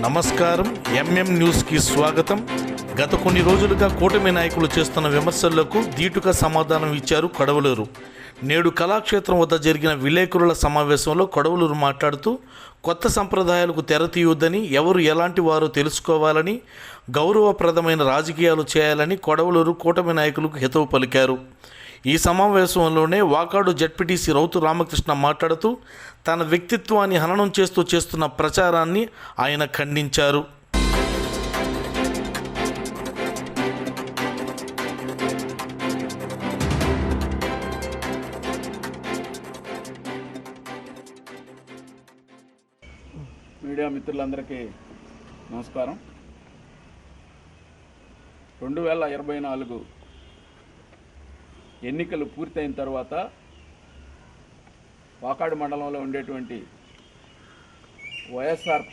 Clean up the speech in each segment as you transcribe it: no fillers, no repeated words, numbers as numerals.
నమస్కారం. ఎంఎం న్యూస్కి స్వాగతం. గత కొన్ని రోజులుగా కూటమి నాయకులు చేస్తున్న విమర్శలకు ధీటుగా సమాధానం ఇచ్చారు కొడవలూరు. నేడు కళాక్షేత్రం వద్ద జరిగిన విలేకరుల సమావేశంలో కొడవలూరు మాట్లాడుతూ కొత్త సంప్రదాయాలకు తెరతీయొద్దని, ఎవరు ఎలాంటి వారో తెలుసుకోవాలని, గౌరవప్రదమైన రాజకీయాలు చేయాలని కొడవలూరు కూటమి నాయకులకు హితవు పలికారు. ఈ సమావేశంలోనే వాకాడు జడ్పీటీసీ రౌతు రామకృష్ణ మాట్లాడుతూ తన వ్యక్తిత్వాన్ని హననం చేస్తున్న ప్రచారాన్ని ఆయన ఖండించారు. మీడియా మిత్రులందరికీ నమస్కారం. 2024 ఎన్నికలు పూర్తయిన తర్వాత వాకాడు మండలంలో ఉండేటువంటి వైఎస్ఆర్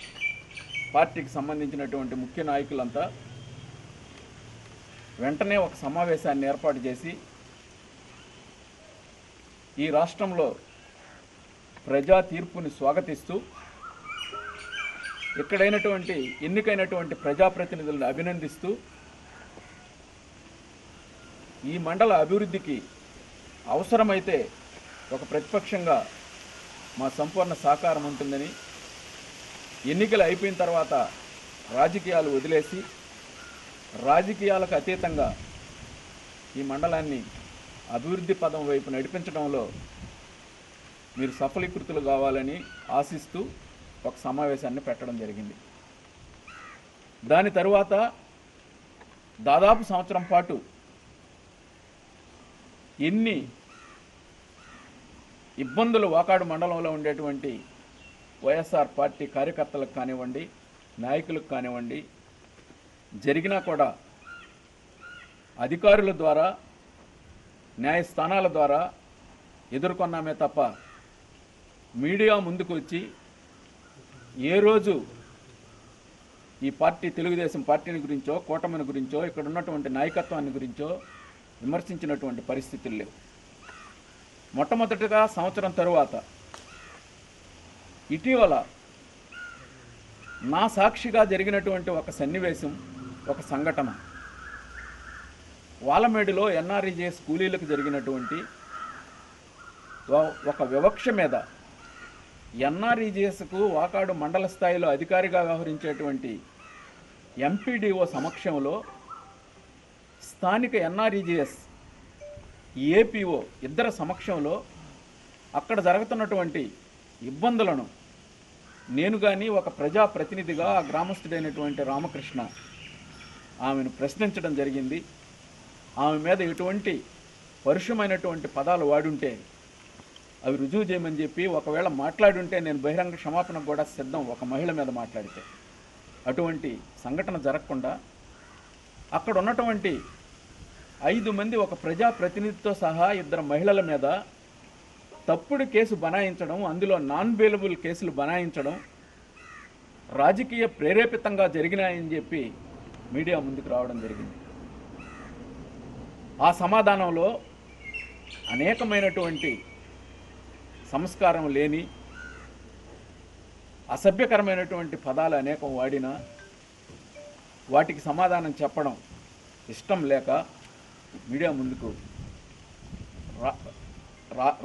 పార్టీకి సంబంధించినటువంటి ముఖ్య నాయకులంతా వెంటనే ఒక సమావేశాన్ని ఏర్పాటు చేసి ఈ రాష్ట్రంలో ప్రజా తీర్పుని స్వాగతిస్తూ ఎన్నికైనటువంటి ప్రజాప్రతినిధులను అభినందిస్తూ ఈ మండల అభివృద్ధికి అవసరమైతే ఒక ప్రతిపక్షంగా మా సంపూర్ణ సహకారం ఉంటుందని, ఎన్నికలు అయిపోయిన తర్వాత రాజకీయాలు వదిలేసి రాజకీయాలకు అతీతంగా ఈ మండలాన్ని అభివృద్ధి పదం వైపు నడిపించడంలో మీరు సఫలీకృతులు కావాలని ఆశిస్తూ ఒక సమావేశాన్ని పెట్టడం జరిగింది. దాని తరువాత దాదాపు సంవత్సరం పాటు ఎన్ని ఇబ్బందులు వాకాడు మండలంలో ఉండేటువంటి వైఎస్ఆర్ పార్టీ కార్యకర్తలకు కానివ్వండి, నాయకులకు కానివ్వండి జరిగినా కూడా అధికారుల ద్వారా, న్యాయస్థానాల ద్వారా ఎదుర్కొన్నామే తప్ప మీడియా ముందుకు వచ్చి ఏ రోజు ఈ పార్టీ, తెలుగుదేశం పార్టీని గురించో, కూటమిని గురించో, ఇక్కడ ఉన్నటువంటి నాయకత్వాన్ని గురించో విమర్శించినటువంటి పరిస్థితులు లేవు. మొట్టమొదటిగా సంవత్సరం తరువాత ఇటీవల నా సాక్షిగా జరిగినటువంటి ఒక సన్నివేశం, ఒక సంఘటన, వాలమేడులో ఎన్ఆర్ఈజేఎస్ కూలీలకు జరిగినటువంటి ఒక వివక్ష మీద ఎన్ఆర్ఈజేఎస్కు వాకాడు మండల స్థాయిలో అధికారిగా వ్యవహరించేటువంటి ఎంపీడీఓ సమక్షంలో స్థానిక ఎన్ఆర్ఈజేఎస్ ఏపీఓ ఇద్దరు సమక్షంలో అక్కడ జరుగుతున్నటువంటి ఇబ్బందులను నేను కానీ ఒక ప్రజాప్రతినిధిగా ఆ గ్రామస్తుడైనటువంటి రామకృష్ణ ఆమెను ప్రశ్నించడం జరిగింది. ఆమె మీద ఎటువంటి పరుషమైనటువంటి పదాలు వాడుంటే అవి రుజువు చేయమని చెప్పి, ఒకవేళ మాట్లాడుంటే నేను బహిరంగ క్షమాపణకు కూడా సిద్ధం, ఒక మహిళ మీద మాట్లాడితే. అటువంటి సంఘటన జరగకుండా అక్కడ ఉన్నటువంటి 5 మంది, ఒక ప్రజాప్రతినిధితో సహా 2 మహిళల మీద తప్పుడు కేసు బనాయించడం, అందులో నాన్ బెయిలబుల్ కేసులు బనాయించడం రాజకీయ ప్రేరేపితంగా జరిగినాయని చెప్పి మీడియా ముందుకు రావడం జరిగింది. ఆ సమాధానంలో అనేకమైనటువంటి సంస్కారం లేని, అసభ్యకరమైనటువంటి పదాలు అనేకం వాడినా వాటికి సమాధానం చెప్పడం ఇష్టం లేక మీడియా ముందుకు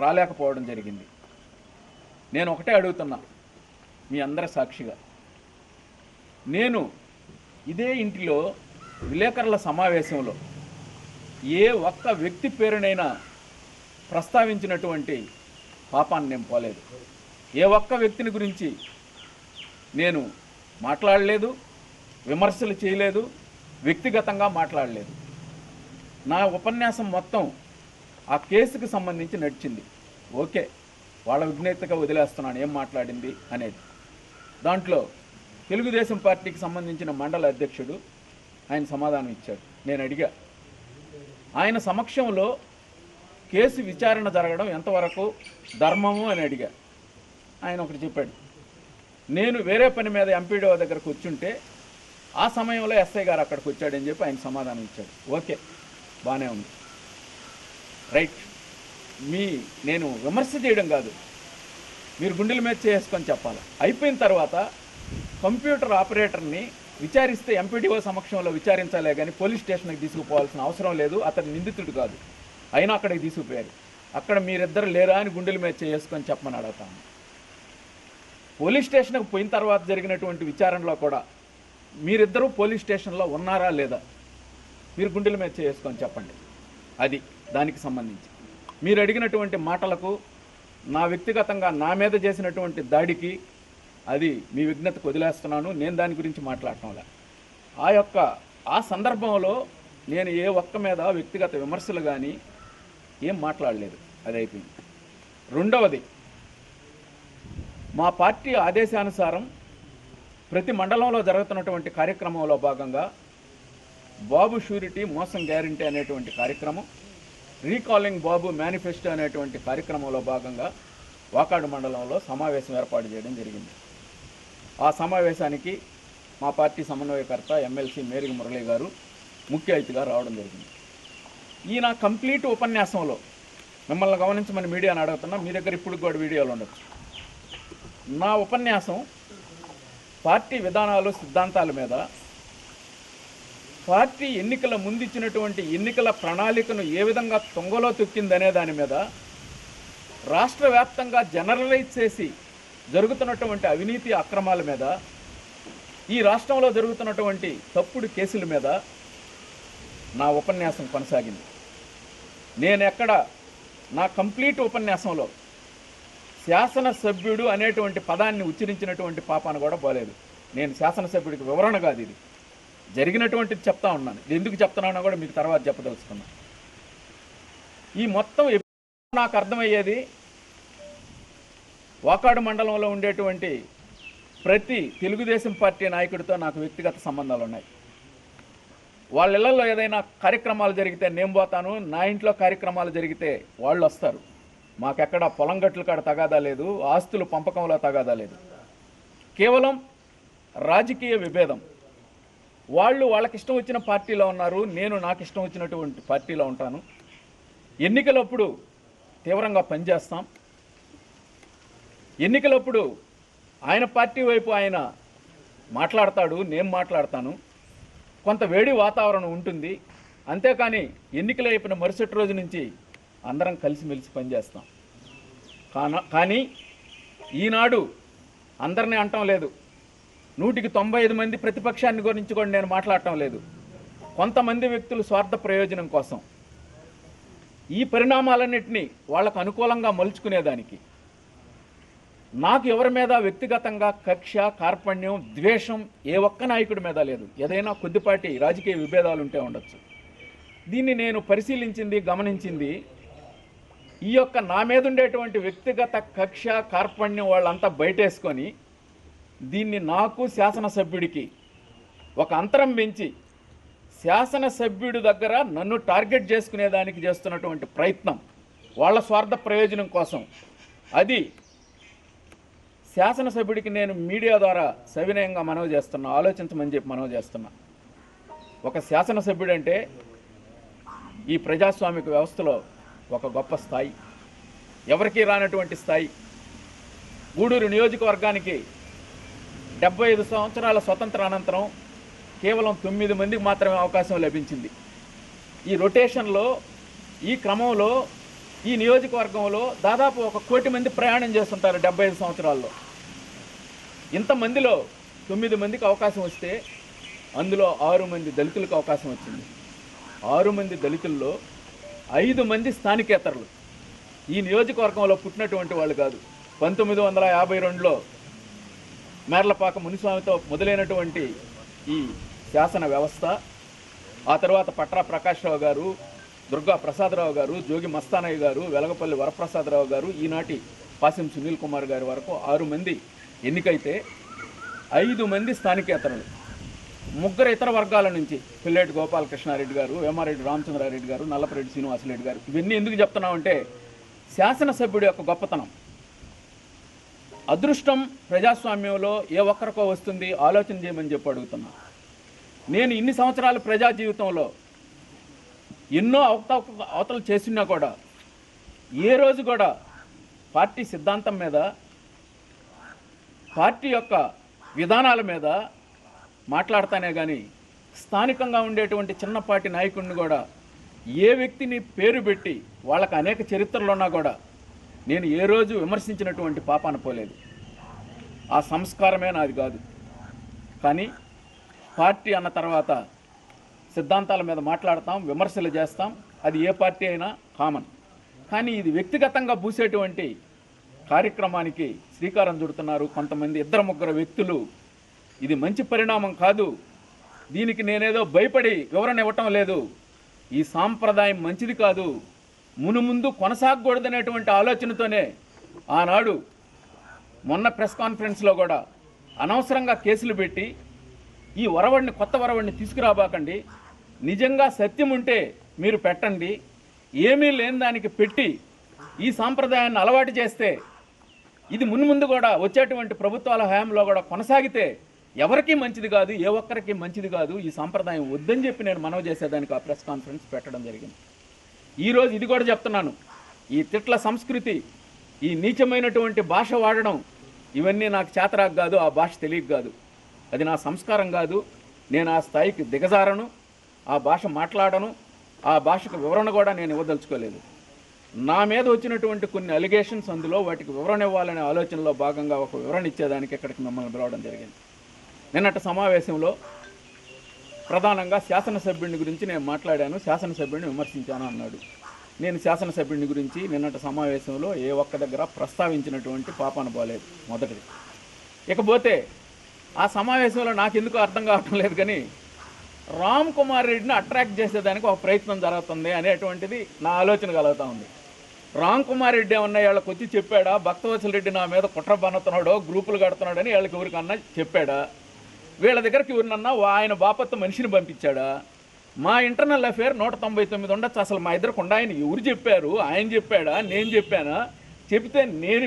రాలేకపోవడం జరిగింది. నేను ఒకటే అడుగుతున్నా మీ అందరి సాక్షిగా, నేను ఇదే ఇంటిలో విలేకరుల సమావేశంలో ఏ ఒక్క వ్యక్తి పేరునైనా ప్రస్తావించినటువంటి పాపాన్ని నేను పోలేదు. ఏ ఒక్క వ్యక్తిని గురించి నేను మాట్లాడలేదు, విమర్శలు చేయలేదు, వ్యక్తిగతంగా మాట్లాడలేదు. నా ఉపన్యాసం మొత్తం ఆ కేసుకు సంబంధించి నడిచింది. ఓకే, వాళ్ళ విజ్ఞతగా వదిలేస్తున్నాను ఏం మాట్లాడింది అనేది. దాంట్లో తెలుగుదేశం పార్టీకి సంబంధించిన మండల అధ్యక్షుడు ఆయన సమాధానం ఇచ్చాడు. నేను అడిగా, ఆయన సమక్షంలో కేసు విచారణ జరగడం ఎంతవరకు ధర్మము అని అడిగా. ఆయన ఒకటి చెప్పాడు, నేను వేరే పని మీద ఎంపీడీఓ దగ్గరకు వచ్చుంటే ఆ సమయంలో ఎస్ఐ గారు అక్కడికి వచ్చాడని చెప్పి ఆయన సమాధానం ఇచ్చాడు. ఓకే, బాగానే ఉంది, రైట్. నేను విమర్శ చేయడం కాదు, మీరు గుండెల మీద చేసుకొని చెప్పాలి. అయిపోయిన తర్వాత కంప్యూటర్ ఆపరేటర్ని విచారిస్తే ఎంపీడీఓ సమక్షంలో విచారించాలే కానీ పోలీస్ స్టేషన్కి తీసుకుపోవాల్సిన అవసరం లేదు, అతను నిందితుడు కాదు. అయినా అక్కడికి తీసుకుపోయారు. అక్కడ మీరిద్దరు లేరా అని గుండెల మీద చేసుకొని చెప్పమని అడుగుతాను. పోలీస్ స్టేషన్కి పోయిన తర్వాత జరిగినటువంటి విచారణలో కూడా మీరిద్దరూ పోలీస్ స్టేషన్లో ఉన్నారా లేదా మీరు గుండెల మీద చేసుకొని చెప్పండి. అది దానికి సంబంధించి మీరు అడిగినటువంటి మాటలకు, నా వ్యక్తిగతంగా నా మీద చేసినటువంటి దాడికి అది మీ విజ్ఞతకు వదిలేస్తున్నాను. నేను దాని గురించి మాట్లాడటంలే. ఆ సందర్భంలో నేను ఏ ఒక్క మీద వ్యక్తిగత విమర్శలు కానీ ఏం మాట్లాడలేదు. అది అయిపోయింది. రెండవది, మా పార్టీ ఆదేశానుసారం ప్రతి మండలంలో జరుగుతున్నటువంటి కార్యక్రమంలో భాగంగా బాబు షూరిటీ మోసం గ్యారంటీ అనేటువంటి కార్యక్రమం, రీకాలింగ్ బాబు మేనిఫెస్టో అనేటువంటి కార్యక్రమంలో భాగంగా వాకాడు మండలంలో సమావేశం ఏర్పాటు చేయడం జరిగింది. ఆ సమావేశానికి మా పార్టీ సమన్వయకర్త ఎమ్మెల్సీ మేరిగి మురళి గారు ముఖ్య అతిథిగా రావడం జరిగింది. ఈయన కంప్లీట్ ఉపన్యాసంలో, మిమ్మల్ని గమనించమని మీడియాని అడుగుతున్నా, మీ దగ్గర ఇప్పుడు కూడా వీడియోలు ఉండొచ్చు, నా ఉపన్యాసం పార్టీ విధానాలు సిద్ధాంతాల మీద, పార్టీ ఎన్నికల ముందు ఇచ్చినటువంటి ఎన్నికల ప్రణాళికను ఏ విధంగా తొంగలో తొక్కిందనే దాని మీద, రాష్ట్ర వ్యాప్తంగా జనరలైజ్ చేసి జరుగుతున్నటువంటి అవినీతి అక్రమాల మీద, ఈ రాష్ట్రంలో జరుగుతున్నటువంటి తప్పుడు కేసుల మీద నా ఉపన్యాసం కొనసాగింది. నేనెక్కడ నా కంప్లీట్ ఉపన్యాసంలో శాసనసభ్యుడు అనేటువంటి పదాన్ని ఉచ్చరించినటువంటి పాపాను కూడా పోలేదు. నేను శాసనసభ్యుడికి వివరణ కాదు, ఇది జరిగినటువంటిది చెప్తా ఉన్నాను. ఇది ఎందుకు చెప్తున్నానో కూడా మీకు తర్వాత చెప్పదలుచుకున్నాను. ఈ మొత్తం నాకు అర్థమయ్యేది, వాకాడు మండలంలో ఉండేటువంటి ప్రతి తెలుగుదేశం పార్టీ నాయకుడితో నాకు వ్యక్తిగత సంబంధాలు ఉన్నాయి. వాళ్ళ ఇళ్లలో ఏదైనా కార్యక్రమాలు జరిగితే నేను పోతాను, నా ఇంట్లో కార్యక్రమాలు జరిగితే వాళ్ళు వస్తారు. మాకెక్కడ పొలం గట్లు కాడ తగాదా లేదు, ఆస్తులు పంపకంలో తగాదా లేదు. కేవలం రాజకీయ విభేదం. వాళ్ళు వాళ్ళకి ఇష్టం వచ్చిన పార్టీలో ఉన్నారు, నేను నాకు ఇష్టం వచ్చినటువంటి పార్టీలో ఉంటాను. ఎన్నికలప్పుడు తీవ్రంగా పనిచేస్తాం. ఎన్నికలప్పుడు ఆయన పార్టీ వైపు ఆయన మాట్లాడతాడు, నేను మాట్లాడతాను. కొంత వేడి వాతావరణం ఉంటుంది. అంతేకాని ఎన్నికలు అయిపోయిన మరుసటి రోజు నుంచి అందరం కలిసిమెలిసి పనిచేస్తాం. కానీ ఈనాడు అందరినీ అంటం లేదు, 195 మంది ప్రతిపక్షాన్ని గురించి కూడా నేను మాట్లాడటం లేదు. కొంతమంది వ్యక్తులు స్వార్థ ప్రయోజనం కోసం ఈ పరిణామాలన్నింటినీ వాళ్ళకు అనుకూలంగా మలుచుకునేదానికి నాకు ఎవరి మీద వ్యక్తిగతంగా కక్ష, కార్పణ్యం, ద్వేషం ఏ ఒక్క నాయకుడి మీద లేదు. ఏదైనా కొద్దిపాటి రాజకీయ విభేదాలు ఉంటే ఉండొచ్చు. దీన్ని నేను పరిశీలించింది, గమనించింది. ఈ యొక్క నా మీద ఉండేటువంటి వ్యక్తిగత కక్ష, కార్పణ్యం వాళ్ళంతా బయటేసుకొని దీన్ని నాకు శాసనసభ్యుడికి ఒక అంతరం పెంచి శాసనసభ్యుడి దగ్గర నన్ను టార్గెట్ చేసుకునేదానికి చేస్తున్నటువంటి ప్రయత్నం వాళ్ళ స్వార్థ ప్రయోజనం కోసం, అది శాసనసభ్యుడికి నేను మీడియా ద్వారా సవినయంగా మనవి చేస్తున్నా, ఆలోచించమని చెప్పి మనవి చేస్తున్నా. ఒక శాసనసభ్యుడు అంటే ఈ ప్రజాస్వామిక వ్యవస్థలో ఒక గొప్ప స్థాయి, ఎవరికీ రానటువంటి స్థాయి. గూడూరు నియోజకవర్గానికి 75 సంవత్సరాల స్వతంత్ర అనంతరం కేవలం 9 మందికి మాత్రమే అవకాశం లభించింది. ఈ రొటేషన్లో, ఈ క్రమంలో ఈ నియోజకవర్గంలో దాదాపు 1 కోటి మంది ప్రయాణం చేస్తుంటారు 75 సంవత్సరాల్లో. ఇంతమందిలో 9 మందికి అవకాశం వస్తే అందులో 6 మంది దళితులకు అవకాశం వచ్చింది. 6 మంది దళితుల్లో 5 మంది స్థానికేతరులు, ఈ నియోజకవర్గంలో పుట్టినటువంటి వాళ్ళు కాదు. 1952లో మేర్లపాక మునిస్వామితో మొదలైనటువంటి ఈ శాసన వ్యవస్థ, ఆ తర్వాత పట్రా ప్రకాశ్రావు గారు, దుర్గా ప్రసాదరావు గారు, జోగి మస్తానయ్య గారు, వెలగపల్లి వరప్రసాదరావు గారు, ఈనాటి పాసిం సునీల్ కుమార్ గారి వరకు 6 మంది ఎన్నికైతే 5 మంది స్థానికేతరులు, 3 ఇతర వర్గాల నుంచి పిల్లేటి గోపాలకృష్ణారెడ్డి గారు, వేమారెడ్డి రామచంద్రారెడ్డి గారు, నల్లపరెడ్డి శ్రీనివాసరెడ్డి గారు. ఇవన్నీ ఎందుకు చెప్తున్నామంటే శాసనసభ్యుడి యొక్క గొప్పతనం, అదృష్టం ప్రజాస్వామ్యంలో ఏ ఒక్కరికో వస్తుంది, ఆలోచన చేయమని చెప్పి అడుగుతున్నా. నేను ఇన్ని సంవత్సరాల ప్రజా జీవితంలో ఎన్నో అవతలు చేసినా కూడా ఏ రోజు కూడా పార్టీ సిద్ధాంతం మీద, పార్టీ యొక్క విధానాల మీద మాట్లాడతానే కానీ స్థానికంగా ఉండేటువంటి చిన్నపాటి నాయకుడిని కూడా ఏ వ్యక్తిని పేరు పెట్టి వాళ్ళకి అనేక చరిత్రలు ఉన్నా కూడా నేను ఏ రోజు విమర్శించినటువంటి పాపాన పోలేదు. ఆ సంస్కారమే నాది కాదు. కానీ పార్టీ అన్న తర్వాత సిద్ధాంతాల మీద మాట్లాడతాం, విమర్శలు చేస్తాం, అది ఏ పార్టీ అయినా కామన్. కానీ ఇది వ్యక్తిగతంగా పూసేటువంటి కార్యక్రమానికి శ్రీకారం చుడుతున్నారు కొంతమంది, ఇద్దరు ముగ్గురు వ్యక్తులు. ఇది మంచి పరిణామం కాదు. దీనికి నేనేదో భయపడి వివరణ ఇవ్వటం లేదు. ఈ సాంప్రదాయం మంచిది కాదు, మునుముందు కొనసాగకూడదనేటువంటి ఆలోచనతోనే ఆనాడు మొన్న ప్రెస్ కాన్ఫరెన్స్లో కూడా అనవసరంగా కేసులు పెట్టి ఈ వరవడిని, కొత్త వరవడిని తీసుకురాబాకండి, నిజంగా సత్యం ఉంటే మీరు పెట్టండి, ఏమీ లేని దానికి పెట్టి ఈ సాంప్రదాయాన్ని అలవాటు చేస్తే ఇది మున్ముందు కూడా వచ్చేటువంటి ప్రభుత్వాల హయాంలో కూడా కొనసాగితే ఎవరికీ మంచిది కాదు, ఏ ఒక్కరికి మంచిది కాదు. ఈ సాంప్రదాయం వద్దని చెప్పి నేను మనవి చేసేదానికి ఆ ప్రెస్ కాన్ఫరెన్స్ పెట్టడం జరిగింది. ఈరోజు ఇది కూడా చెప్తున్నాను, ఈ తిట్ల సంస్కృతి, ఈ నీచమైనటువంటి భాష వాడడం, ఇవన్నీ నాకు చేతరాకు కాదు, ఆ భాష తెలియక కాదు, అది నా సంస్కారం కాదు. నేను ఆ స్థాయికి దిగజారను, ఆ భాష మాట్లాడను, ఆ భాషకు వివరణ కూడా నేను ఇవ్వదలుచుకోలేదు. నా మీద వచ్చినటువంటి కొన్ని అలిగేషన్స్, అందులో వాటికి వివరణ ఇవ్వాలనే ఆలోచనలో భాగంగా ఒక వివరణ ఇచ్చేదానికి ఇక్కడికి మిమ్మల్ని పిలవడం జరిగింది. నిన్నటి సమావేశంలో ప్రధానంగా శాసనసభ్యుని గురించి నేను మాట్లాడాను, శాసనసభ్యుడిని విమర్శించాను అన్నాడు. నేను శాసనసభ్యుని గురించి నిన్నటి సమావేశంలో ఏ ఒక్క దగ్గర ప్రస్తావించినటువంటి పాపాన పోలేదు, మొదటిది. ఇకపోతే ఆ సమావేశంలో నాకు ఎందుకు అర్థం కావటం లేదు, కానీ రామ్ కుమార్ రెడ్డిని అట్రాక్ట్ చేసేదానికి ఒక ప్రయత్నం జరుగుతుంది అనేటువంటిది నా ఆలోచన కలుగుతూ ఉంది. రామ్ కుమార్ రెడ్డి ఏమన్నా వీళ్ళకి వచ్చి చెప్పాడా, భక్తవత్సల రెడ్డి నా మీద కుట్ర బన్నుతున్నాడో, గ్రూపులు కడుతున్నాడని వీళ్ళకి ఎవరికన్నా చెప్పాడా, వీళ్ళ దగ్గరికి ఎవరినన్నా ఆయన బాపత్త మనిషిని పంపించాడా? మా ఇంటర్నల్ అఫేర్ 199 ఉండొచ్చు. అసలు మా ఇద్దరికి ఉండాయని ఎవరు చెప్పారు? ఆయన చెప్పాడా, నేను చెప్పానా? చెబితే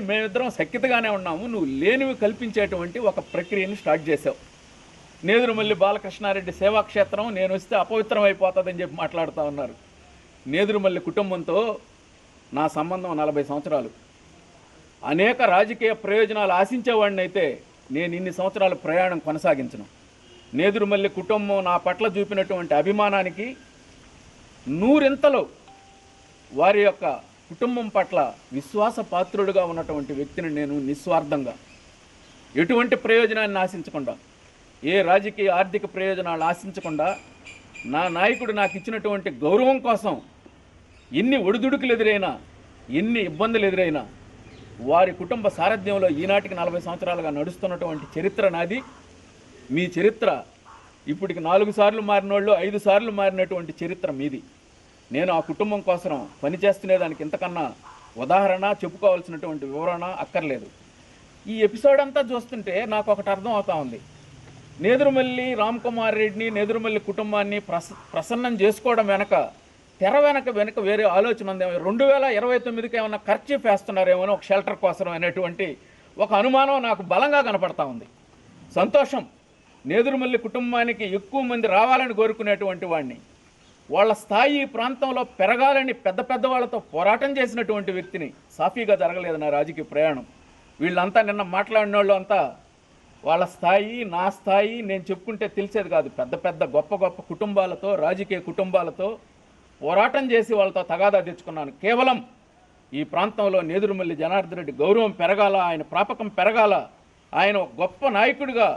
మేమిద్దరం సఖ్యతగానే ఉన్నాము, నువ్వు లేనివి కల్పించేటువంటి ఒక ప్రక్రియని స్టార్ట్ చేసావు. నేదురుమల్లి బాలకృష్ణారెడ్డి సేవాక్షేత్రం నేను వస్తే అపవిత్రం అయిపోతుందని చెప్పి మాట్లాడుతూ ఉన్నారు. నేదురుమల్లి కుటుంబంతో నా సంబంధం 40 సంవత్సరాలు. అనేక రాజకీయ ప్రయోజనాలు ఆశించేవాడిని అయితే నేను ఇన్ని సంవత్సరాల ప్రయాణం కొనసాగించను. నేదురుమల్లి కుటుంబం నా పట్ల చూపినటువంటి అభిమానానికి 100 వారి యొక్క కుటుంబం పట్ల విశ్వాసపాత్రుడుగా ఉన్నటువంటి వ్యక్తిని నేను. నిస్వార్థంగా ఎటువంటి ప్రయోజనాన్ని ఆశించకుండా, ఏ రాజకీయ ఆర్థిక ప్రయోజనాలు ఆశించకుండా, నా నాయకుడు నాకు ఇచ్చినటువంటి గౌరవం కోసం ఎన్ని ఒడిదుడుకులు ఎదురైనా, ఎన్ని ఇబ్బందులు ఎదురైనా, వారి కుటుంబ సారథ్యంలో ఈనాటికి 40 సంవత్సరాలుగా నడుస్తున్నటువంటి చరిత్ర నాది. మీ చరిత్ర ఇప్పటికి 4 సార్లు మారినోళ్ళు, 5 సార్లు మారినటువంటి చరిత్ర మీది. నేను ఆ కుటుంబం కోసం పనిచేస్తునే దానికి ఇంతకన్నా ఉదాహరణ, చెప్పుకోవాల్సినటువంటి వివరణ అక్కర్లేదు. ఈ ఎపిసోడ్ అంతా చూస్తుంటే నాకు ఒకటి అర్థం అవుతా ఉంది. నేదురుమల్లి రామ్ కుమార్ రెడ్డిని, నేదురుమల్లి కుటుంబాన్ని ప్రసన్నం చేసుకోవడం తెర వెనక వేరే ఆలోచన ఉందేమో. 2029కి ఏమన్నా ఖర్చు వేస్తున్నారేమో ఒక షెల్టర్ కోసం అనేటువంటి ఒక అనుమానం నాకు బలంగా కనపడతా ఉంది. సంతోషం, నేదురుమల్లి కుటుంబానికి ఎక్కువ మంది రావాలని కోరుకునేటువంటి వాడిని, వాళ్ళ స్థాయి ప్రాంతంలో పెరగాలని పెద్ద వాళ్ళతో పోరాటం చేసినటువంటి వ్యక్తిని. సాఫీగా జరగలేదు నా రాజకీయ ప్రయాణం. వీళ్ళంతా నిన్న మాట్లాడిన వాళ్ళు అంతా వాళ్ళ స్థాయి, నా స్థాయి నేను చెప్పుకుంటే తెలిసేది కాదు. పెద్ద గొప్ప కుటుంబాలతో, రాజకీయ కుటుంబాలతో పోరాటం చేసి వాళ్ళతో తగాదా తెచ్చుకున్నాను. కేవలం ఈ ప్రాంతంలో నేదురుమల్లి జనార్దన్ రెడ్డి గౌరవం పెరగాల, ఆయన ప్రాపకం పెరగాల, ఆయన గొప్ప నాయకుడిగా,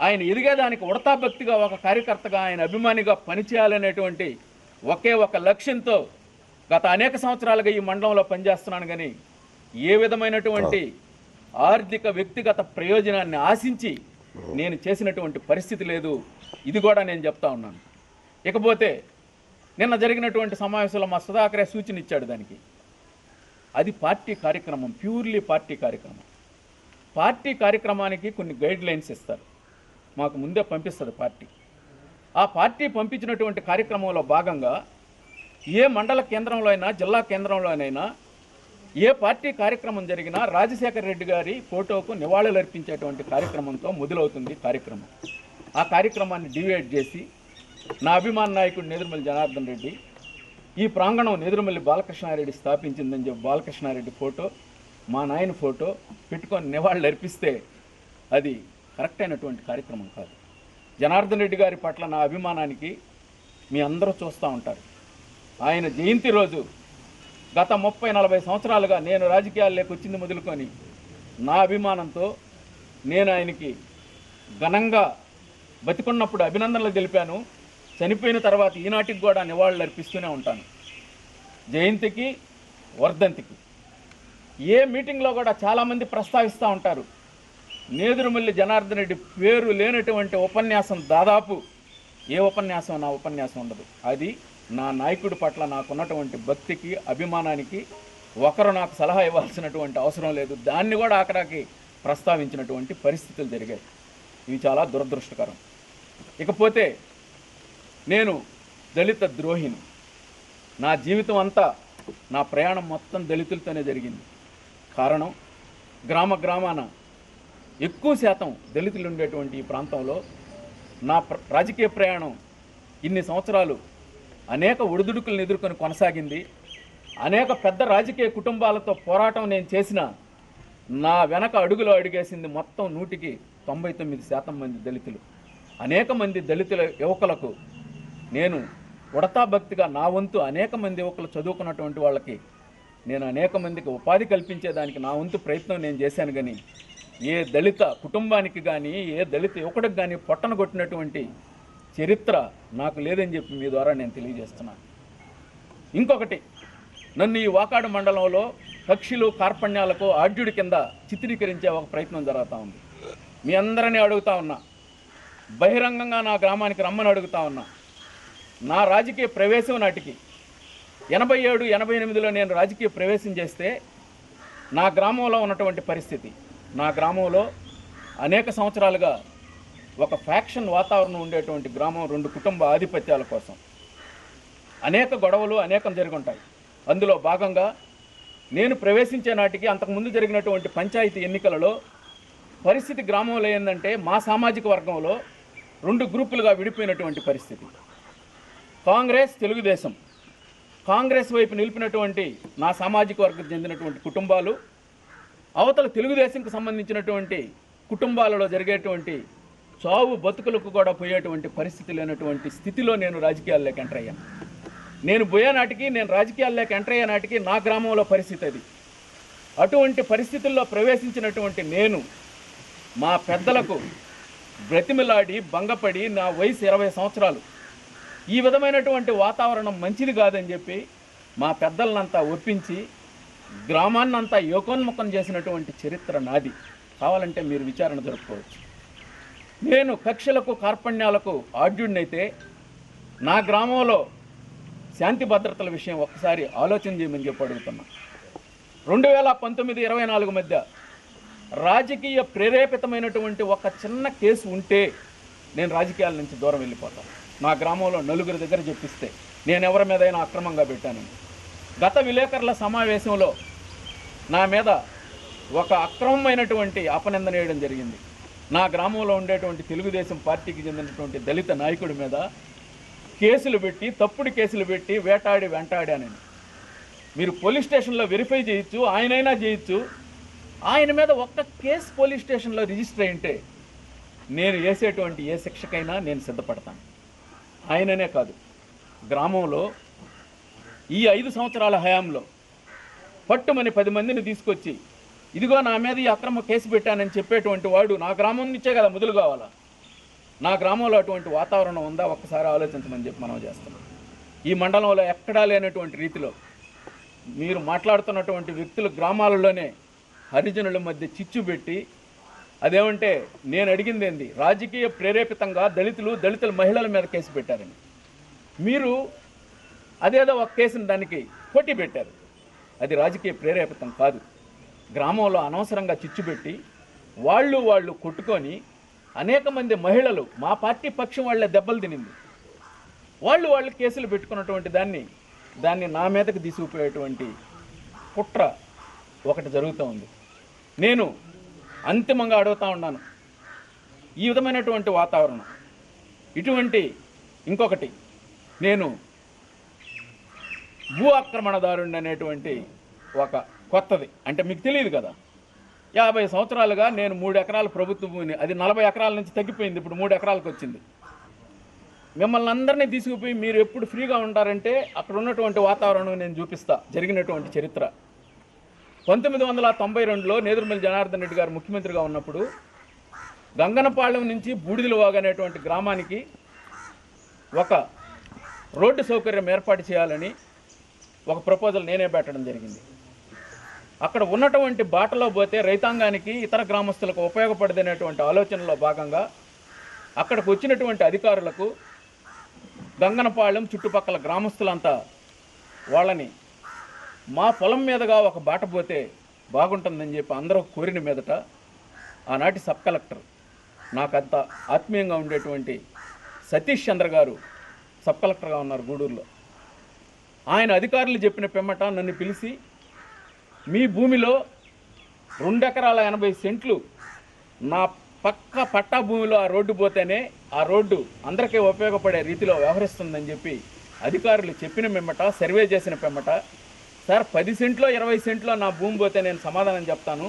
ఆయన ఎదిగేదానికి ఉడతా భక్తిగా, ఒక కార్యకర్తగా, ఆయన అభిమానిగా పనిచేయాలనేటువంటి ఒకే ఒక లక్ష్యంతో గత అనేక సంవత్సరాలుగా ఈ మండలంలో పనిచేస్తున్నాను. కానీ ఏ విధమైనటువంటి ఆర్థిక వ్యక్తిగత ప్రయోజనాన్ని ఆశించి నేను చేసినటువంటి పరిస్థితి లేదు. ఇది కూడా నేను చెప్తా ఉన్నాను. ఇకపోతే నిన్న జరిగినటువంటి సమావేశంలో మా సుధాకరే సూచన ఇచ్చాడు దానికి. అది పార్టీ కార్యక్రమం, ప్యూర్లీ పార్టీ కార్యక్రమం. పార్టీ కార్యక్రమానికి కొన్ని గైడ్ లైన్స్ ఇస్తారు, మాకు ముందే పంపిస్తుంది పార్టీ. ఆ పార్టీ పంపించినటువంటి కార్యక్రమంలో భాగంగా ఏ మండల కేంద్రంలో అయినా, జిల్లా కేంద్రంలోనైనా ఏ పార్టీ కార్యక్రమం జరిగినా రాజశేఖర రెడ్డి గారి ఫోటోకు నివాళులు అర్పించేటువంటి కార్యక్రమంతో మొదలవుతుంది కార్యక్రమం. ఆ కార్యక్రమాన్ని డివైడ్ చేసి నా అభిమాన నాయకుడు నేదురుమల్లి జనార్దన్ రెడ్డి, ఈ ప్రాంగణం నేదురుమల్లి బాలకృష్ణారెడ్డి స్థాపించిందని చెప్పి బాలకృష్ణారెడ్డి ఫోటో, మా నాయన ఫోటో పెట్టుకొని నివాళులు అర్పిస్తే అది కరెక్ట్ అయినటువంటి కార్యక్రమం కాదు. జనార్దన్ రెడ్డి గారి పట్ల నా అభిమానానికి మీ అందరూ చూస్తూ ఉంటారు. ఆయన జయంతి రోజు గత 30-40 సంవత్సరాలుగా నేను రాజకీయాల్లోకి వచ్చింది మొదలుకొని నా అభిమానంతో నేను ఆయనకి ఘనంగా బతికున్నప్పుడు అభినందనలు తెలిపాను. చనిపోయిన తర్వాత ఈనాటికి కూడా నివాళులు అర్పిస్తూనే ఉంటాను. జయంతికి, వర్ధంతికి. ఏ మీటింగ్లో కూడా చాలామంది ప్రస్తావిస్తూ ఉంటారు, నేదురుమల్లి జనార్దన్ రెడ్డి పేరు లేనటువంటి ఉపన్యాసం దాదాపు ఏ ఉపన్యాసం నా ఉపన్యాసం ఉండదు. అది నా నాయకుడి పట్ల నాకున్నటువంటి భక్తికి, అభిమానానికి ఒకరు నాకు సలహా ఇవ్వాల్సినటువంటి అవసరం లేదు. దాన్ని కూడా అక్కడికి ప్రస్తావించినటువంటి పరిస్థితులు జరిగాయి. ఇవి చాలా దురదృష్టకరం. ఇకపోతే నేను దళిత ద్రోహిని. నా జీవితం అంతా, నా ప్రయాణం మొత్తం దళితులతోనే జరిగింది. కారణం, గ్రామాన ఎక్కువ శాతం దళితులు ఉండేటువంటి ఈ ప్రాంతంలో నా రాజకీయ ప్రయాణం ఇన్ని సంవత్సరాలు అనేక ఒడిదుడుకులను ఎదుర్కొని కొనసాగింది. అనేక పెద్ద రాజకీయ కుటుంబాలతో పోరాటం నేను చేసిన నా వెనక అడుగులో అడుగేసింది మొత్తం 99% మంది దళితులు. అనేక మంది దళితుల యువకులకు నేను ఉడతా భక్తిగా నా వంతు అనేక మంది యువకులు చదువుకున్నటువంటి వాళ్ళకి నేను అనేక మందికి ఉపాధి కల్పించేదానికి నా వంతు ప్రయత్నం నేను చేశాను. కానీ ఏ దళిత కుటుంబానికి కానీ, ఏ దళిత యువకుడికి కానీ పొట్టన కొట్టినటువంటి చరిత్ర నాకు లేదని చెప్పి మీ ద్వారా నేను తెలియజేస్తున్నాను. ఇంకొకటి, నన్ను ఈ వాకాడు మండలంలో కక్షిలు కార్పణ్యాలకు ఆడ్యుడి కింద చిత్రీకరించే ఒక ప్రయత్నం జరుగుతూ ఉంది. మీ అందరినీ అడుగుతా ఉన్నా, బహిరంగంగా నా గ్రామానికి రమ్మని అడుగుతా ఉన్నా. నా రాజకీయ ప్రవేశం నాటికి 87-88లో నేను రాజకీయ ప్రవేశం చేస్తే నా గ్రామంలో ఉన్నటువంటి పరిస్థితి, నా గ్రామంలో అనేక సంవత్సరాలుగా ఒక ఫ్యాక్షన్ వాతావరణం ఉండేటువంటి గ్రామం, 2 కుటుంబ ఆధిపత్యాల కోసం అనేక గొడవలు అనేకం జరుగుంటాయి. అందులో భాగంగా నేను ప్రవేశించే నాటికి అంతకుముందు జరిగినటువంటి పంచాయతీ ఎన్నికలలో పరిస్థితి గ్రామంలో ఏంటంటే, మా సామాజిక వర్గంలో 2 గ్రూపులుగా విడిపోయినటువంటి పరిస్థితి. కాంగ్రెస్, తెలుగుదేశం. కాంగ్రెస్ వైపు నిలిపినటువంటి నా సామాజిక వర్గం చెందినటువంటి కుటుంబాలు, అవతల తెలుగుదేశంకి సంబంధించినటువంటి కుటుంబాలలో జరిగేటువంటి చావు బతుకులకు కూడా పోయేటువంటి పరిస్థితి లేనటువంటి స్థితిలో నేను రాజకీయాల్లోకి ఎంటర్ అయ్యాను. నేను పోయేనాటికి, నేను రాజకీయాల్లోకి ఎంటర్ అయ్యే నాటికి నా గ్రామంలో పరిస్థితి అది. అటువంటి పరిస్థితుల్లో ప్రవేశించినటువంటి నేను మా పెద్దలకు బ్రతిమిలాడి భంగపడి, నా వయసు 20 సంవత్సరాలు, ఈ విధమైనటువంటి వాతావరణం మంచిది కాదని చెప్పి మా పెద్దలనంతా ఒప్పించి గ్రామాన్నంతా యోకోన్ముఖం చేసినటువంటి చరిత్ర నాది. కావాలంటే మీరు విచారణ జరుపుకోవచ్చు. నేను కక్షలకు కార్పణ్యాలకు ఆడ్యుడినైతే నా గ్రామంలో శాంతి భద్రతల విషయం ఒక్కసారి ఆలోచన చేయమని చెప్పి అడుగుతున్నా. 2019-24 మధ్య రాజకీయ ప్రేరేపితమైనటువంటి ఒక చిన్న కేసు ఉంటే నేను రాజకీయాల నుంచి దూరం వెళ్ళిపోతాను. నా గ్రామంలో 4 దగ్గర చెప్పిస్తే నేను ఎవరి మీదైనా అక్రమంగా పెట్టానని. గత విలేకరుల సమావేశంలో నా మీద ఒక అక్రమమైనటువంటి అపనిందన వేయడం జరిగింది. నా గ్రామంలో ఉండేటువంటి తెలుగుదేశం పార్టీకి చెందినటువంటి దళిత నాయకుడి మీద కేసులు పెట్టి, తప్పుడు కేసులు పెట్టి వెంటాడానని. మీరు పోలీస్ స్టేషన్లో వెరిఫై చేయొచ్చు, ఆయనైనా చేయొచ్చు. ఆయన మీద ఒక్క కేసు పోలీస్ స్టేషన్లో రిజిస్టర్ అయింటే నేను వేసేటువంటి ఏ శిక్షకైనా నేను సిద్ధపడతాను. ఆయననే కాదు, గ్రామంలో ఈ 5 సంవత్సరాల హయాంలో పట్టుమని 10 మందిని తీసుకొచ్చి, ఇదిగో నా మీద ఈ అక్రమ కేసు పెట్టానని చెప్పేటువంటి వాడు నా గ్రామం నుంచే కదా మొదలు కావాలా? నా గ్రామంలో అటువంటి వాతావరణం ఉందా? ఒక్కసారి ఆలోచించమని చెప్పి మనం చేస్తున్నాం. ఈ మండలంలో ఎక్కడా లేనటువంటి రీతిలో మీరు మాట్లాడుతున్నటువంటి వ్యక్తులు గ్రామాలలోనే హరిజనుల మధ్య చిచ్చు పెట్టి, అదేమంటే నేను అడిగింది ఏంది, రాజకీయ ప్రేరేపితంగా దళితుల మహిళల మీద కేసు పెట్టారని. మీరు అదేదో ఒక కేసుని దానికి పోటీ పెట్టారు. అది రాజకీయ ప్రేరేపితం కాదు. గ్రామంలో అనవసరంగా చిచ్చుపెట్టి వాళ్ళు కొట్టుకొని అనేక మంది మహిళలు మా పార్టీ పక్షం వాళ్ళే దెబ్బలు తినింది. వాళ్ళు కేసులు పెట్టుకున్నటువంటి దాన్ని నా మీదకి తీసుకుపోయేటువంటి కుట్ర ఒకటి జరుగుతూ ఉంది. నేను అంతిమంగా అడుగుతూ ఉన్నాను, ఈ విధమైనటువంటి వాతావరణం ఇటువంటి ఇంకొకటి, నేను భూ ఆక్రమణదారుణ్ణి అనేటువంటి ఒక కొత్తది, అంటే మీకు తెలియదు కదా, 50 సంవత్సరాలుగా నేను 3 ఎకరాల ప్రభుత్వ భూమిని, అది 40 ఎకరాల నుంచి తగ్గిపోయింది, ఇప్పుడు 3 ఎకరాలకు వచ్చింది. మిమ్మల్ని అందరినీ తీసుకుపోయి మీరు ఎప్పుడు ఫ్రీగా ఉంటారంటే అక్కడ ఉన్నటువంటి వాతావరణం నేను చూపిస్తా, జరిగినటువంటి చరిత్ర. 1992లో నేదురుమల్లి జనార్దన్ రెడ్డి గారు ముఖ్యమంత్రిగా ఉన్నప్పుడు గంగనపాళెం నుంచి బూడిదలవాగు అనేటువంటి గ్రామానికి ఒక రోడ్డు సౌకర్యం ఏర్పాటు చేయాలని ఒక ప్రపోజల్ నేనే పెట్టడం జరిగింది. అక్కడ ఉన్నటువంటి బాటలో పోతే రైతాంగానికి, ఇతర గ్రామస్తులకు ఉపయోగపడదనేటువంటి ఆలోచనలో భాగంగా అక్కడికి వచ్చినటువంటి అధికారులకు గంగనపాళెం చుట్టుపక్కల గ్రామస్తులంతా వాళ్ళని మా పొలం మీదుగా ఒక బాట పోతే బాగుంటుందని చెప్పి అందరూ కోరిన మీదట ఆనాటి సబ్ కలెక్టర్, నాకంత ఆత్మీయంగా ఉండేటువంటి సతీష్ చంద్ర గారు సబ్ కలెక్టర్గా ఉన్నారు గూడూరులో, ఆయన అధికారులు చెప్పిన పిమ్మట నన్ను పిలిచి మీ భూమిలో 2 ఎకరాల 80 సెంట్లు నా పక్క పట్టా భూమిలో ఆ రోడ్డు పోతేనే ఆ రోడ్డు అందరికీ ఉపయోగపడే రీతిలో వ్యవహరిస్తుందని చెప్పి అధికారులు చెప్పిన పిమ్మట, సర్వే చేసిన పిమ్మట, సార్ 10 సెంట్లో 20 సెంట్లో నా భూమి పోతే నేను సమాధానం చెప్తాను,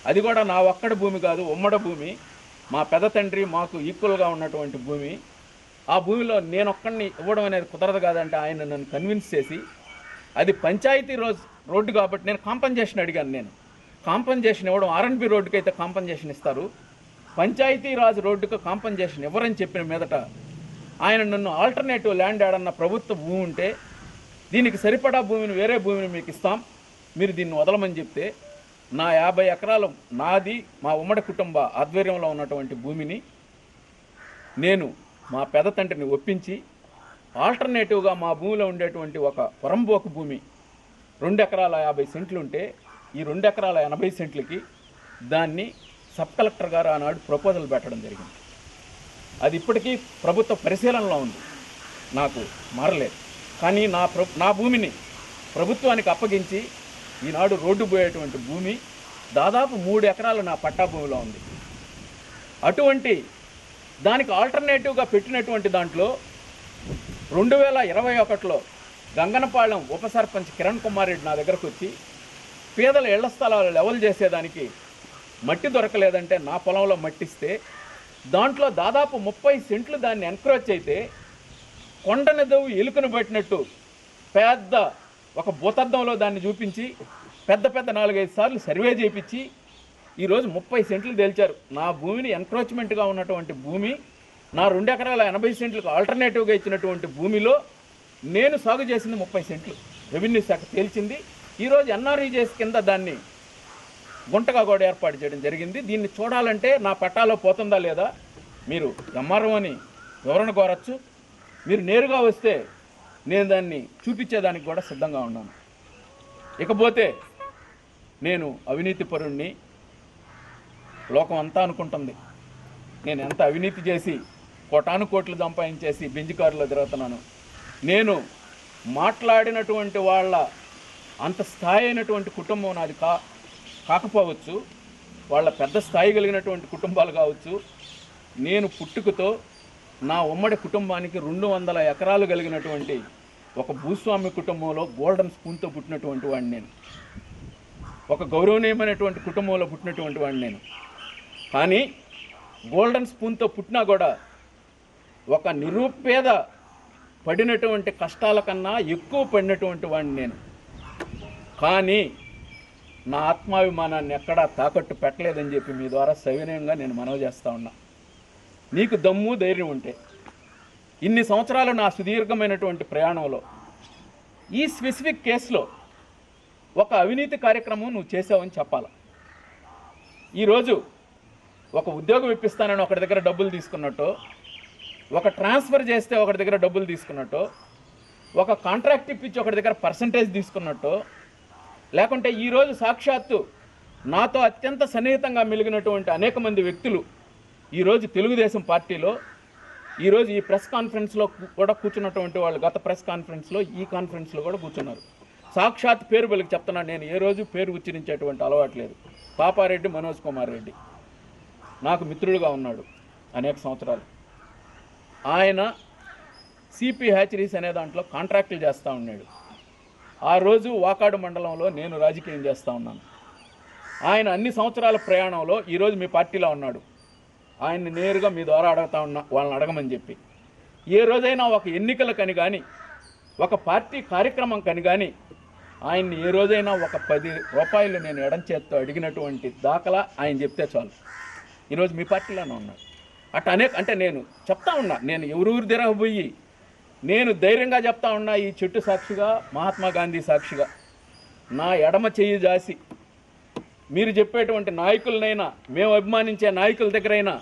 అది కూడా నా ఒక్కడి భూమి కాదు, ఉమ్మడి భూమి, మా పెద్ద తండ్రి మాకు ఈక్వల్గా ఉన్నటువంటి భూమి, ఆ భూమిలో నేను ఒక్కడిని ఇవ్వడం అనేది కుదరదు కాదంటే ఆయన నన్ను కన్విన్స్ చేసి, అది పంచాయతీ రోడ్డు కాబట్టి నేను కాంపన్సేషన్ అడిగాను. నేను కాంపన్సేషన్ ఇవ్వడం, ఆర్ఎన్బి రోడ్డుకి అయితే కాంపన్సేషన్ ఇస్తారు, పంచాయతీ రాజ్ రోడ్డుకు కాంపన్సేషన్ ఇవ్వరని చెప్పిన మీదట ఆయన నన్ను ఆల్టర్నేటివ్ ల్యాండ్ ఏడన్న ప్రభుత్వ భూమి ఉంటే దీనికి సరిపడా భూమిని, వేరే భూమిని మీకు ఇస్తాం, మీరు దీన్ని వదలమని చెప్తే నా 50 ఎకరాలు నాది, మా ఉమ్మడి కుటుంబ ఆధ్వర్యంలో ఉన్నటువంటి భూమిని నేను మా పెద్ద తండ్రిని ఒప్పించి ఆల్టర్నేటివ్గా మా భూమిలో ఉండేటువంటి ఒక పొరంబోకు భూమి 2 ఎకరాల 50 సెంట్లు ఉంటే ఈ 2 ఎకరాల 80 సెంట్లకి దాన్ని సబ్ కలెక్టర్ గారు ఆనాడు ప్రపోజల్ పెట్టడం జరిగింది. అది ఇప్పటికీ ప్రభుత్వ పరిశీలనలో ఉంది, నాకు మారలేదు. కానీ నా భూమిని ప్రభుత్వానికి అప్పగించి ఈనాడు రోడ్డు పోయేటువంటి భూమి దాదాపు 3 ఎకరాలు నా పట్టా భూమిలో ఉంది. అటువంటి దానికి ఆల్టర్నేటివ్గా పెట్టినటువంటి దాంట్లో 2021లో గంగనపాళెం ఉప సర్పంచ్ కిరణ్ కుమార్ రెడ్డి నా దగ్గరకు వచ్చి పేదల ఇళ్ల స్థలాలు లెవెల్ చేసేదానికి మట్టి దొరకలేదంటే నా పొలంలో మట్టిస్తే దాంట్లో దాదాపు 30 సెంట్లు దాన్ని ఎన్క్రోచ్ అయితే కొండనెదవు ఎలుకను పట్టినట్టు పెద్ద ఒక భూతద్దంలో దాన్ని చూపించి పెద్ద 4-5 సార్లు సర్వే చేయించి ఈరోజు 30 సెంట్లు తేల్చారు. నా భూమిని ఎన్క్రోచ్మెంట్గా ఉన్నటువంటి భూమి, నా 2 ఎకరాల 80 సెంట్లకు ఆల్టర్నేటివ్గా ఇచ్చినటువంటి భూమిలో నేను సాగు చేసింది 30 సెంట్లు. రెవెన్యూ శాఖ తేల్చింది. ఈరోజు ఎన్ఆర్ఈజేఎస్ కింద దాన్ని గుంటగా కూడా ఏర్పాటు చేయడం జరిగింది. దీన్ని చూడాలంటే నా పట్టాలో పోతుందా లేదా మీరు ఎంఆర్ఓని వివరణ కోరచ్చు, మీరు నేరుగా వస్తే నేను దాన్ని చూపించేదానికి కూడా సిద్ధంగా ఉన్నాను. ఇకపోతే నేను అవినీతి పరుణ్ణి లోకం అంతా అనుకుంటుంది. నేను ఎంత అవినీతి చేసి కోటాను కోట్లు సంపాదించేసి బెంజ్ కారులో తిరుగుతున్నాను. నేను మాట్లాడినటువంటి వాళ్ళ అంత స్థాయి అయినటువంటి కుటుంబం నాది కాకపోవచ్చు, వాళ్ళ పెద్ద స్థాయి కలిగినటువంటి కుటుంబాలు కావచ్చు. నేను పుట్టుకతో నా ఉమ్మడి కుటుంబానికి 200 ఎకరాలు కలిగినటువంటి ఒక భూస్వామి కుటుంబంలో గోల్డెన్ స్పూన్తో పుట్టినటువంటి వాడిని నేను. ఒక గౌరవనీయమైనటువంటి కుటుంబంలో పుట్టినటువంటి వాడిని నేను. కానీ గోల్డెన్ స్పూన్తో పుట్టినా కూడా ఒక నిరుపేద పడినటువంటి కష్టాల కన్నా ఎక్కువ పడినటువంటి వాడిని నేను. కానీ నా ఆత్మాభిమానాన్ని ఎక్కడా తాకట్టు పెట్టలేదని చెప్పి మీ ద్వారా సవినయంగా నేను మనవి చేస్తూ ఉన్నా. నీకు దమ్ము ధైర్యం ఉంటే ఇన్ని సంవత్సరాలు నా సుదీర్ఘమైనటువంటి ప్రయాణంలో ఈ స్పెసిఫిక్ కేసులో ఒక అవినీతి కార్యక్రమం నువ్వు చేసావని చెప్పాలి. ఈరోజు ఒక ఉద్యోగం ఇప్పిస్తానని ఒకటి దగ్గర డబ్బులు తీసుకున్నట్టు, ఒక ట్రాన్స్ఫర్ చేస్తే ఒకటి దగ్గర డబ్బులు తీసుకున్నట్టు, ఒక కాంట్రాక్ట్ ఇప్పించి ఒకటి దగ్గర పర్సంటేజ్ తీసుకున్నట్టు, లేకుంటే ఈరోజు సాక్షాత్తు నాతో అత్యంత సన్నిహితంగా మెలిగినటువంటి అనేక మంది వ్యక్తులు ఈరోజు తెలుగుదేశం పార్టీలో ఈరోజు ఈ ప్రెస్ కాన్ఫరెన్స్లో కూడా కూర్చున్నటువంటి వాళ్ళు గత ప్రెస్ కాన్ఫరెన్స్లో ఈ కాన్ఫరెన్స్లో కూడా కూర్చున్నారు. సాక్షాత్ పేరు వెలికి చెప్తున్నాను, నేను ఏ రోజు పేరు ఉచ్చరించేటువంటి అలవాటు లేదు. పాపారెడ్డి మనోజ్ కుమార్ రెడ్డి నాకు మిత్రుడిగా ఉన్నాడు అనేక సంవత్సరాలు. ఆయన సిపి హ్యాచరీస్ అనే దాంట్లో కాంట్రాక్టులు చేస్తూ ఉన్నాడు. ఆ రోజు వాకాడు మండలంలో నేను రాజకీయం చేస్తూ ఉన్నాను. ఆయన అన్ని సంవత్సరాల ప్రయాణంలో ఈరోజు మీ పార్టీలో ఉన్నాడు. ఆయన్ని నేరుగా మీ ద్వారా అడుగుతా ఉన్నా, వాళ్ళని అడగమని చెప్పి. ఏ రోజైనా ఒక ఎన్నికలకని కానీ, ఒక పార్టీ కార్యక్రమం కని కానీ ఆయన్ని ఏ రోజైనా ఒక 10 రూపాయలు నేను ఎడం చేత్తో అడిగినటువంటి దాఖలా ఆయన చెప్తే చాలు. ఈరోజు మీ పార్టీలోనే ఉన్నాడు. అంటే నేను చెప్తా ఉన్నా, నేను ఎవరూరు తిరగబోయి నేను ధైర్యంగా చెప్తా ఉన్నా, ఈ చెట్టు సాక్షిగా, మహాత్మా గాంధీ సాక్షిగా, నా ఎడమ చెయ్యి జాసి మీరు చెప్పేటువంటి నాయకులనైనా, మేము అభిమానించే నాయకుల దగ్గరైనా,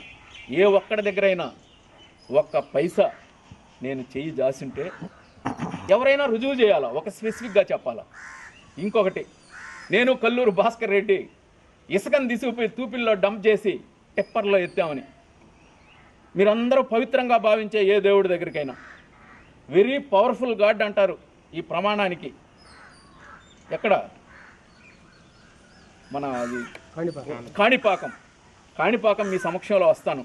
ఏ ఒక్కడి దగ్గరైనా ఒక్క పైసా నేను చెయ్యి జాసింటే ఎవరైనా రుజువు చేయాలా, ఒక స్పెసిఫిక్గా చెప్పాలా. ఇంకొకటి, నేను కల్లూరు భాస్కర్ రెడ్డి ఇసుకను తీసుకుపోయి తూపిల్లో డంప్ చేసి టిప్పర్లో ఎత్తామని మీరందరూ పవిత్రంగా భావించే ఏ దేవుడి దగ్గరికైనా, వెరీ పవర్ఫుల్ గాడ్ అంటారు ఈ ప్రమాణానికి. ఎక్కడ మన అది కాణిపాకం మీ సమక్షంలో వస్తాను.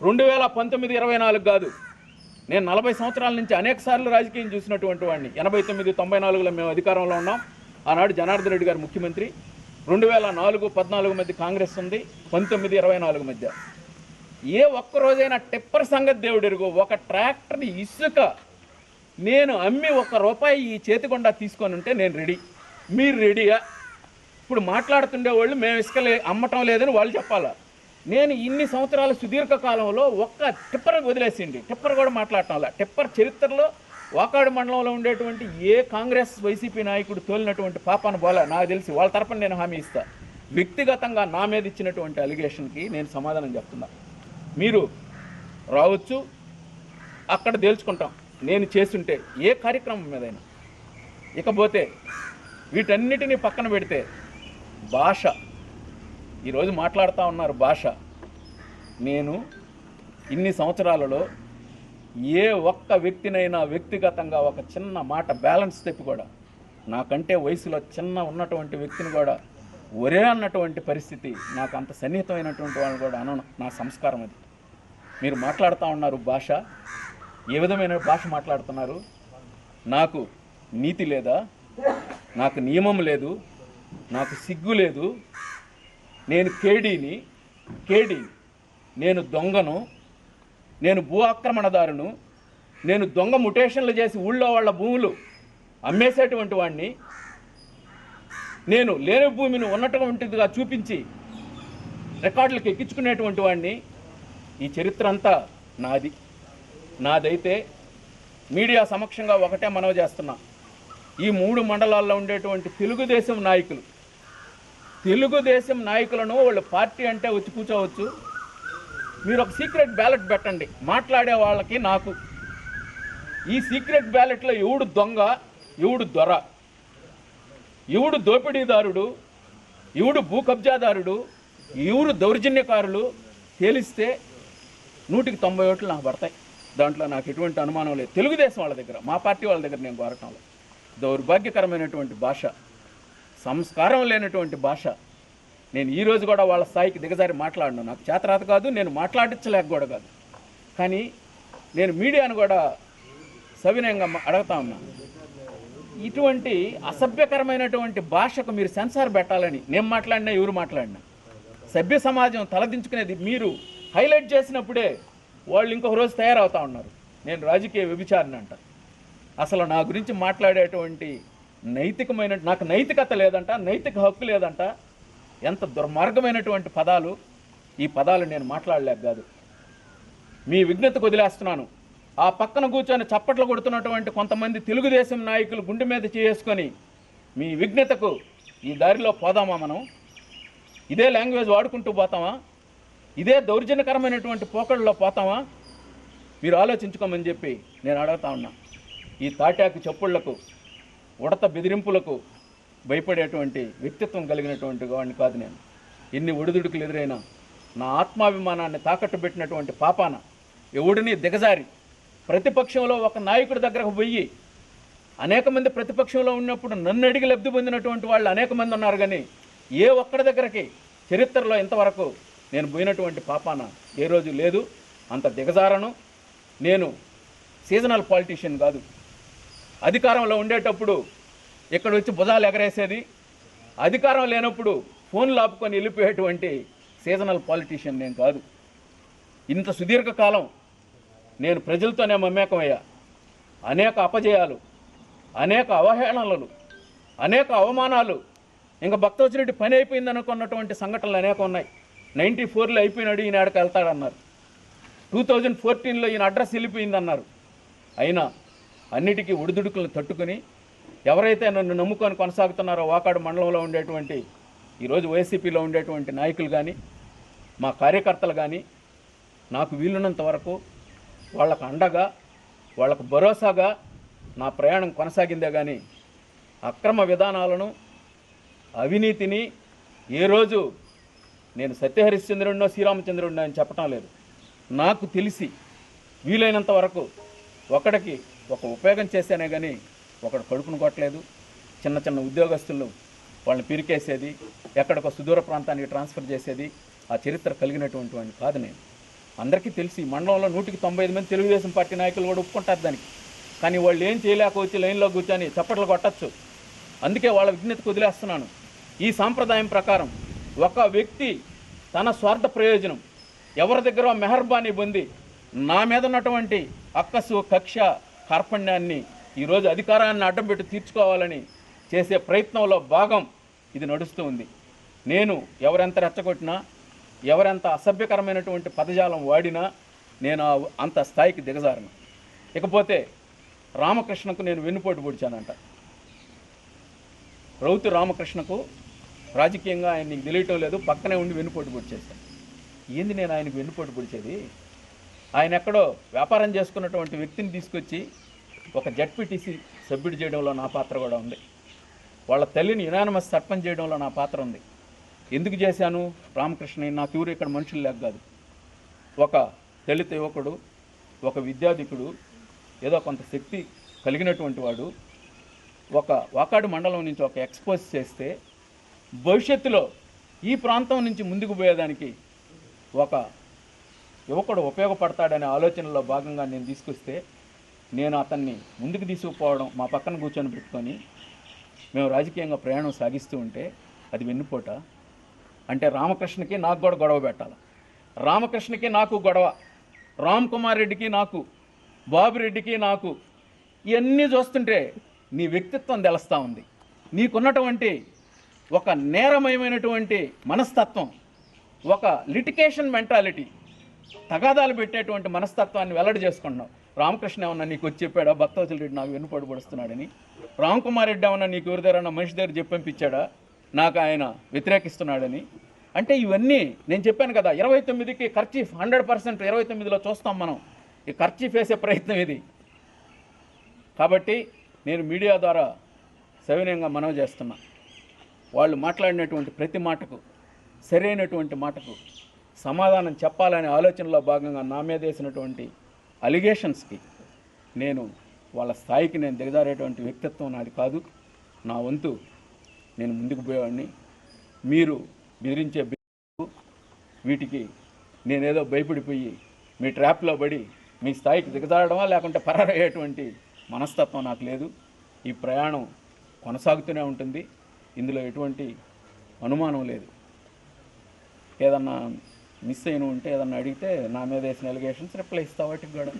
2019, 24 కాదు, నేను 40 సంవత్సరాల నుంచి అనేక సార్లు రాజకీయం చూసినటువంటి వాడిని. 89, 94లో మేము అధికారంలో ఉన్నాం. ఆనాడు జనార్దన్ రెడ్డి గారు ముఖ్యమంత్రి. 2004, 14 మధ్య కాంగ్రెస్ ఉంది, 19, 24 మధ్య. ఏ ఒక్కరోజైనా టిప్పర్ సంగతి దేవుడు ఎరుగు, ఒక ట్రాక్టర్ని ఇసుక నేను అమ్మి ₹1 ఈ చేతికొండా తీసుకొని ఉంటే నేను రెడీ. మీరు రెడీయా? ఇప్పుడు మాట్లాడుతుండే వాళ్ళు మేము ఇసుక అమ్మటం లేదని వాళ్ళు చెప్పాలా. నేను ఇన్ని సంవత్సరాల సుదీర్ఘ కాలంలో ఒక్క టిప్పర్ వదిలేసిండి, టిప్పర్ కూడా మాట్లాడటం అలా. టిప్పర్ చరిత్రలో వాకాడు మండలంలో ఉండేటువంటి ఏ కాంగ్రెస్ వైసీపీ నాయకుడు తోలినటువంటి పాపాను బోలా నాకు తెలిసి. వాళ్ళ తరపున నేను హామీ ఇస్తా. వ్యక్తిగతంగా నా మీద ఇచ్చినటువంటి అలిగేషన్కి నేను సమాధానం చెప్తున్నా. మీరు రావచ్చు, అక్కడ తేల్చుకుంటాం నేను చేస్తుంటే ఏ కార్యక్రమం మీదైనా. ఇకపోతే వీటన్నిటినీ పక్కన పెడితే భాష, ఈరోజు మాట్లాడుతూ ఉన్నారు భాష. నేను ఇన్ని సంవత్సరాలలో ఏ ఒక్క వ్యక్తినైనా వ్యక్తిగతంగా ఒక చిన్న మాట బ్యాలెన్స్ తెప్పి కూడా, నాకంటే వయసులో చిన్న ఉన్నటువంటి వ్యక్తిని కూడా ఒరే అన్నటువంటి పరిస్థితి, నాకు అంత సన్నిహితమైనటువంటి వాళ్ళని కూడా అనను. నా సంస్కారం అది. మీరు మాట్లాడుతూ ఉన్నారు భాష, ఏ విధమైన భాష మాట్లాడుతున్నారు? నాకు నీతి లేదా? నాకు నియమం లేదు? నాకు సిగ్గు లేదు? నేను కేడీని, నేను దొంగను, నేను భూ ఆక్రమణదారును, నేను దొంగ ముటేషన్లు చేసి ఊళ్ళో వాళ్ళ భూములు అమ్మేసేటువంటి వాడిని, నేను లేని భూమిని ఉన్నటువంటిదిగా చూపించి రికార్డులకు ఎక్కించుకునేటువంటి వాడిని. ఈ చరిత్ర అంతా నాదైతే మీడియా సమక్షంగా ఒకటే మనవి చేస్తున్నా. ఈ 3 మండలాల్లో ఉండేటువంటి తెలుగుదేశం నాయకులను వాళ్ళు పార్టీ అంటే వచ్చి కూర్చోవచ్చు. మీరు ఒక సీక్రెట్ బ్యాలెట్ పెట్టండి మాట్లాడే వాళ్ళకి నాకు. ఈ సీక్రెట్ బ్యాలెట్లో ఎవడు దొంగ, ఎవడు దొర, ఎవడు దోపిడీదారుడు, ఎవడు భూ కబ్జాదారుడు, ఎవరు దౌర్జన్యకారులు తేలిస్తే 100కి 90 ఓట్లు నాకు పడతాయి. దాంట్లో నాకు ఎటువంటి అనుమానం లేదు. తెలుగుదేశం వాళ్ళ దగ్గర, మా పార్టీ వాళ్ళ దగ్గర నేను కోరటంలో దౌర్భాగ్యకరమైనటువంటి భాష, సంస్కారం లేనటువంటి భాష. నేను ఈరోజు కూడా వాళ్ళ స్థాయికి దిగజారి మాట్లాడను. నాకు చేతరాత కాదు, నేను మాట్లాడించలేక కూడా కాదు. కానీ నేను మీడియాను కూడా సవినయంగా అడుగుతా ఉన్నా, ఇటువంటి అసభ్యకరమైనటువంటి భాషకు మీరు సెన్సార్ పెట్టాలని. నేను మాట్లాడినా, ఎవరు మాట్లాడినా సభ్య సమాజం తలదించుకునేది మీరు హైలైట్ చేసినప్పుడే వాళ్ళు ఇంకొక రోజు తయారవుతూ ఉన్నారు. నేను రాజకీయ వ్యభిచారిని అంట. అసలు నా గురించి మాట్లాడేటువంటి నాకు నైతికత లేదంట, నైతిక హక్కు లేదంట. ఎంత దుర్మార్గమైనటువంటి పదాలు. ఈ పదాలు నేను మాట్లాడలేక కాదు, మీ విజ్ఞతకు వదిలేస్తున్నాను. ఆ పక్కన కూర్చొని చప్పట్లు కొడుతున్నటువంటి కొంతమంది తెలుగుదేశం నాయకులు గుండె మీద చేసుకొని మీ విజ్ఞతకు ఈ దారిలో పోదామా? మనం ఇదే లాంగ్వేజ్ వాడుకుంటూ పోతామా? ఇదే దౌర్జన్యకరమైనటువంటి పోకడలో పోతామా? మీరు ఆలోచించుకోమని చెప్పి నేను అడుగుతా ఉన్నా. ఈ తాటాకు చెప్పుళ్లకు, ఉడత బెదిరింపులకు భయపడేటువంటి వ్యక్తిత్వం కలిగినటువంటి వాడిని కాదు నేను. ఎన్ని ఒడిదుడుకులు ఎదురైనా నా ఆత్మాభిమానాన్ని తాకట్టు పెట్టినటువంటి పాపాన ఎవడిని దిగజారి ప్రతిపక్షంలో ఒక నాయకుడి దగ్గరకు పోయి, అనేక మంది ప్రతిపక్షంలో ఉన్నప్పుడు నన్ను అడిగి లబ్ధి పొందినటువంటి వాళ్ళు అనేక మంది ఉన్నారు. కానీ ఏ ఒక్కడి దగ్గరికి చరిత్రలో ఇంతవరకు నేను పోయినటువంటి పాపాన ఏ రోజు లేదు. అంత దిగజారను. నేను సీజనల్ పాలిటీషియన్ కాదు. అధికారంలో ఉండేటప్పుడు ఇక్కడ వచ్చి భుజాలు ఎగరేసేది, అధికారం లేనప్పుడు ఫోన్లు ఆపుకొని వెళ్ళిపోయేటువంటి సీజనల్ పాలిటీషియన్ నేను కాదు. ఇంత సుదీర్ఘకాలం నేను ప్రజలతోనే మమేకమయ్యా. అనేక అపజయాలు, అనేక అవహేళనలు, అనేక అవమానాలు, ఇంకా భక్తవచ్చిరెడ్డి పని అయిపోయింది అనుకున్నటువంటి సంఘటనలు అనేక ఉన్నాయి. 94లో అయిపోయినాడు, ఈనాడికి వెళ్తాడన్నారు. 2014లో ఈయన అడ్రస్ వెళ్ళిపోయిందన్నారు. అయినా అన్నిటికీ ఒడిదుడుకులను తట్టుకుని ఎవరైతే నన్ను నమ్ముకొని కొనసాగుతున్నారో వాకాడు మండలంలో ఉండేటువంటి ఈరోజు వైసీపీలో ఉండేటువంటి నాయకులు కానీ మా కార్యకర్తలు కానీ నాకు వీలున్నంత వరకు వాళ్ళకు అండగా, వాళ్ళకు భరోసాగా నా ప్రయాణం కొనసాగిందే కానీ అక్రమ విధానాలను, అవినీతిని ఏ రోజు నేను సత్యహరిశ్చంద్రుడినో శ్రీరామచంద్రుడినో అని చెప్పటం లేదు. నాకు తెలిసి వీలైనంత వరకు ఒకడికి ఒక ఉపయోగం చేశానే కానీ ఒకడు కడుపును కొట్టలేదు. చిన్న చిన్న ఉద్యోగస్తులు వాళ్ళని పిరికేసేది, ఎక్కడికో సుదూర ప్రాంతానికి ట్రాన్స్ఫర్ చేసేది ఆ చరిత్ర కలిగినటువంటి వాడిని కాదు నేను. అందరికీ తెలిసి మండలంలో 195 మంది తెలుగుదేశం పార్టీ నాయకులు కూడా ఒప్పుకుంటారు దానికి. కానీ వాళ్ళు ఏం చేయలేక వచ్చి లైన్లో కూర్చొని చప్పట్లు కొట్టచ్చు. అందుకే వాళ్ళ విజ్ఞతకు వదిలేస్తున్నాను. ఈ సాంప్రదాయం ప్రకారం ఒక వ్యక్తి తన స్వార్థ ప్రయోజనం ఎవరి దగ్గర మెహర్బానీ పొంది నా మీద ఉన్నటువంటి అక్కసు, కక్ష, కార్పణ్యాన్ని ఈరోజు అధికారాన్ని అడ్డం పెట్టి తీర్చుకోవాలని చేసే ప్రయత్నంలో భాగం ఇది నడుస్తూ ఉంది. నేను ఎవరెంత రెచ్చగొట్టినా, ఎవరెంత అసభ్యకరమైనటువంటి పదజాలం వాడినా నేను అంత స్థాయికి దిగజారను. ఇకపోతే రామకృష్ణకు నేను వెన్నుపోటు పొడిచానంట. రౌతు రామకృష్ణకు రాజకీయంగా ఆయన నీకు తెలియటం లేదు, పక్కనే ఉండి వెన్నుపోటు పొడిచేశాను. ఏంది నేను ఆయనకు వెన్నుపోటు పొడిచేది? ఆయన ఎక్కడో వ్యాపారం చేసుకున్నటువంటి వ్యక్తిని తీసుకొచ్చి ఒక జడ్పీటీసీ సభ్యుడు చేయడంలో నా పాత్ర కూడా ఉంది. వాళ్ళ తల్లిని యునానిమస్ సర్పంచ్ చేయడంలో నా పాత్ర ఉంది. ఎందుకు చేశాను? రామకృష్ణ నాకు ఎవరు ఇక్కడ మనుషులు లేక కాదు. ఒక దళిత యువకుడు, ఒక విద్యాధికుడు, ఏదో కొంత శక్తి కలిగినటువంటి వాడు ఒక వాకాడు మండలం నుంచి ఒక ఎక్స్పోజ్ చేస్తే భవిష్యత్తులో ఈ ప్రాంతం నుంచి ముందుకు పోయేదానికి ఒక యువకుడు ఉపయోగపడతాడనే ఆలోచనలో భాగంగా నేను తీసుకొస్తే నేను అతన్ని ముందుకు తీసుకుపోవడం, మా పక్కన కూర్చొని పెట్టుకొని మేము రాజకీయంగా ప్రయాణం సాగిస్తూ ఉంటే అది వెన్నుపోట. అంటే రామకృష్ణకి నాకు కూడా గొడవ పెట్టాలి. రామకృష్ణకి నాకు గొడవ, రామ్ కుమార్ రెడ్డికి నాకు, బాబురెడ్డికి నాకు, ఇవన్నీ చూస్తుంటే నీ వ్యక్తిత్వం తెలుస్తూ ఉంది. నీకున్నటువంటి ఒక నేరమయమైనటువంటి మనస్తత్వం, ఒక లిటికేషన్ మెంటాలిటీ, తగాదాలు పెట్టేటువంటి మనస్తత్వాన్ని వెల్లడి చేసుకుంటున్నావు. రామకృష్ణ ఏమన్నా నీకు వచ్చి చెప్పాడా భక్తవచ్చిరెడ్డి నాకు వెన్నుపోటు పొడుస్తున్నాడని? రామ్ కుమార్ రెడ్డి ఏమన్నా నీకు ఎవరి దగ్గర మనిషి దగ్గర చెప్పి పంపించాడా నాకు ఆయన వ్యతిరేకిస్తున్నాడని? అంటే ఇవన్నీ నేను చెప్పాను కదా, 29కి ఖర్చీఫ్ 100% 29లో చూస్తాం మనం. ఈ ఖర్చీఫ్ వేసే ప్రయత్నం ఇది. కాబట్టి నేను మీడియా ద్వారా సవినయంగా మనవి చేస్తున్నా, వాళ్ళు మాట్లాడినటువంటి ప్రతి మాటకు, సరైనటువంటి మాటకు సమాధానం చెప్పాలనే ఆలోచనలో భాగంగా నా మీద వేసినటువంటి అలిగేషన్స్కి నేను వాళ్ళ స్థాయికి నేను దిగజారేటువంటి వ్యక్తిత్వం నాది కాదు. నా వంతు నేను ముందుకు పోయేవాడిని. మీరు బెదిరించే వీటికి నేనేదో భయపడిపోయి మీ ట్రాప్లో పడి మీ స్థాయికి దిగజారడమా లేకుంటే పరారయ్యేటువంటి మనస్తత్వం నాకు లేదు. ఈ ప్రయాణం కొనసాగుతూనే ఉంటుంది, ఇందులో ఎటువంటి అనుమానం లేదు. ఏదన్నా మిస్ అయిన ఉంటే ఏదన్నా అడిగితే నా మీద వేసిన ఎలిగేషన్స్ రిప్లై ఇస్తా. వాటికి కూడా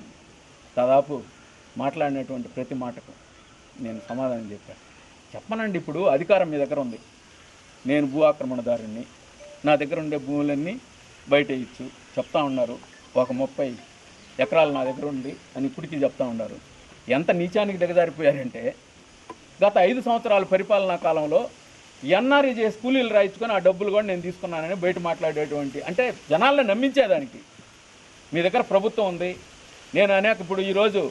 దాదాపు మాట్లాడినటువంటి ప్రతి మాటకు నేను సమాధానం చెప్పనండి. ఇప్పుడు అధికారం మీ దగ్గర ఉంది, నేను భూ ఆక్రమణదారుణ్ణి, నా దగ్గర ఉండే భూములన్నీ బయట ఇచ్చు చెప్తా ఉన్నారు. ఒక 30 ఎకరాలు నా దగ్గర ఉంది అని ఇప్పటికీ చెప్తా ఉన్నారు. ఎంత నీచానికి దిగజారిపోయారంటే గత 5 సంవత్సరాల పరిపాలనా కాలంలో ఎన్ఆర్ఈజే కూలీలు రాయించుకొని ఆ డబ్బులు కూడా నేను తీసుకున్నానని బయట మాట్లాడేటువంటి, అంటే జనాలను నమ్మించేదానికి మీ దగ్గర ప్రభుత్వం ఉంది. నేను అనేక ఇప్పుడు ఈరోజు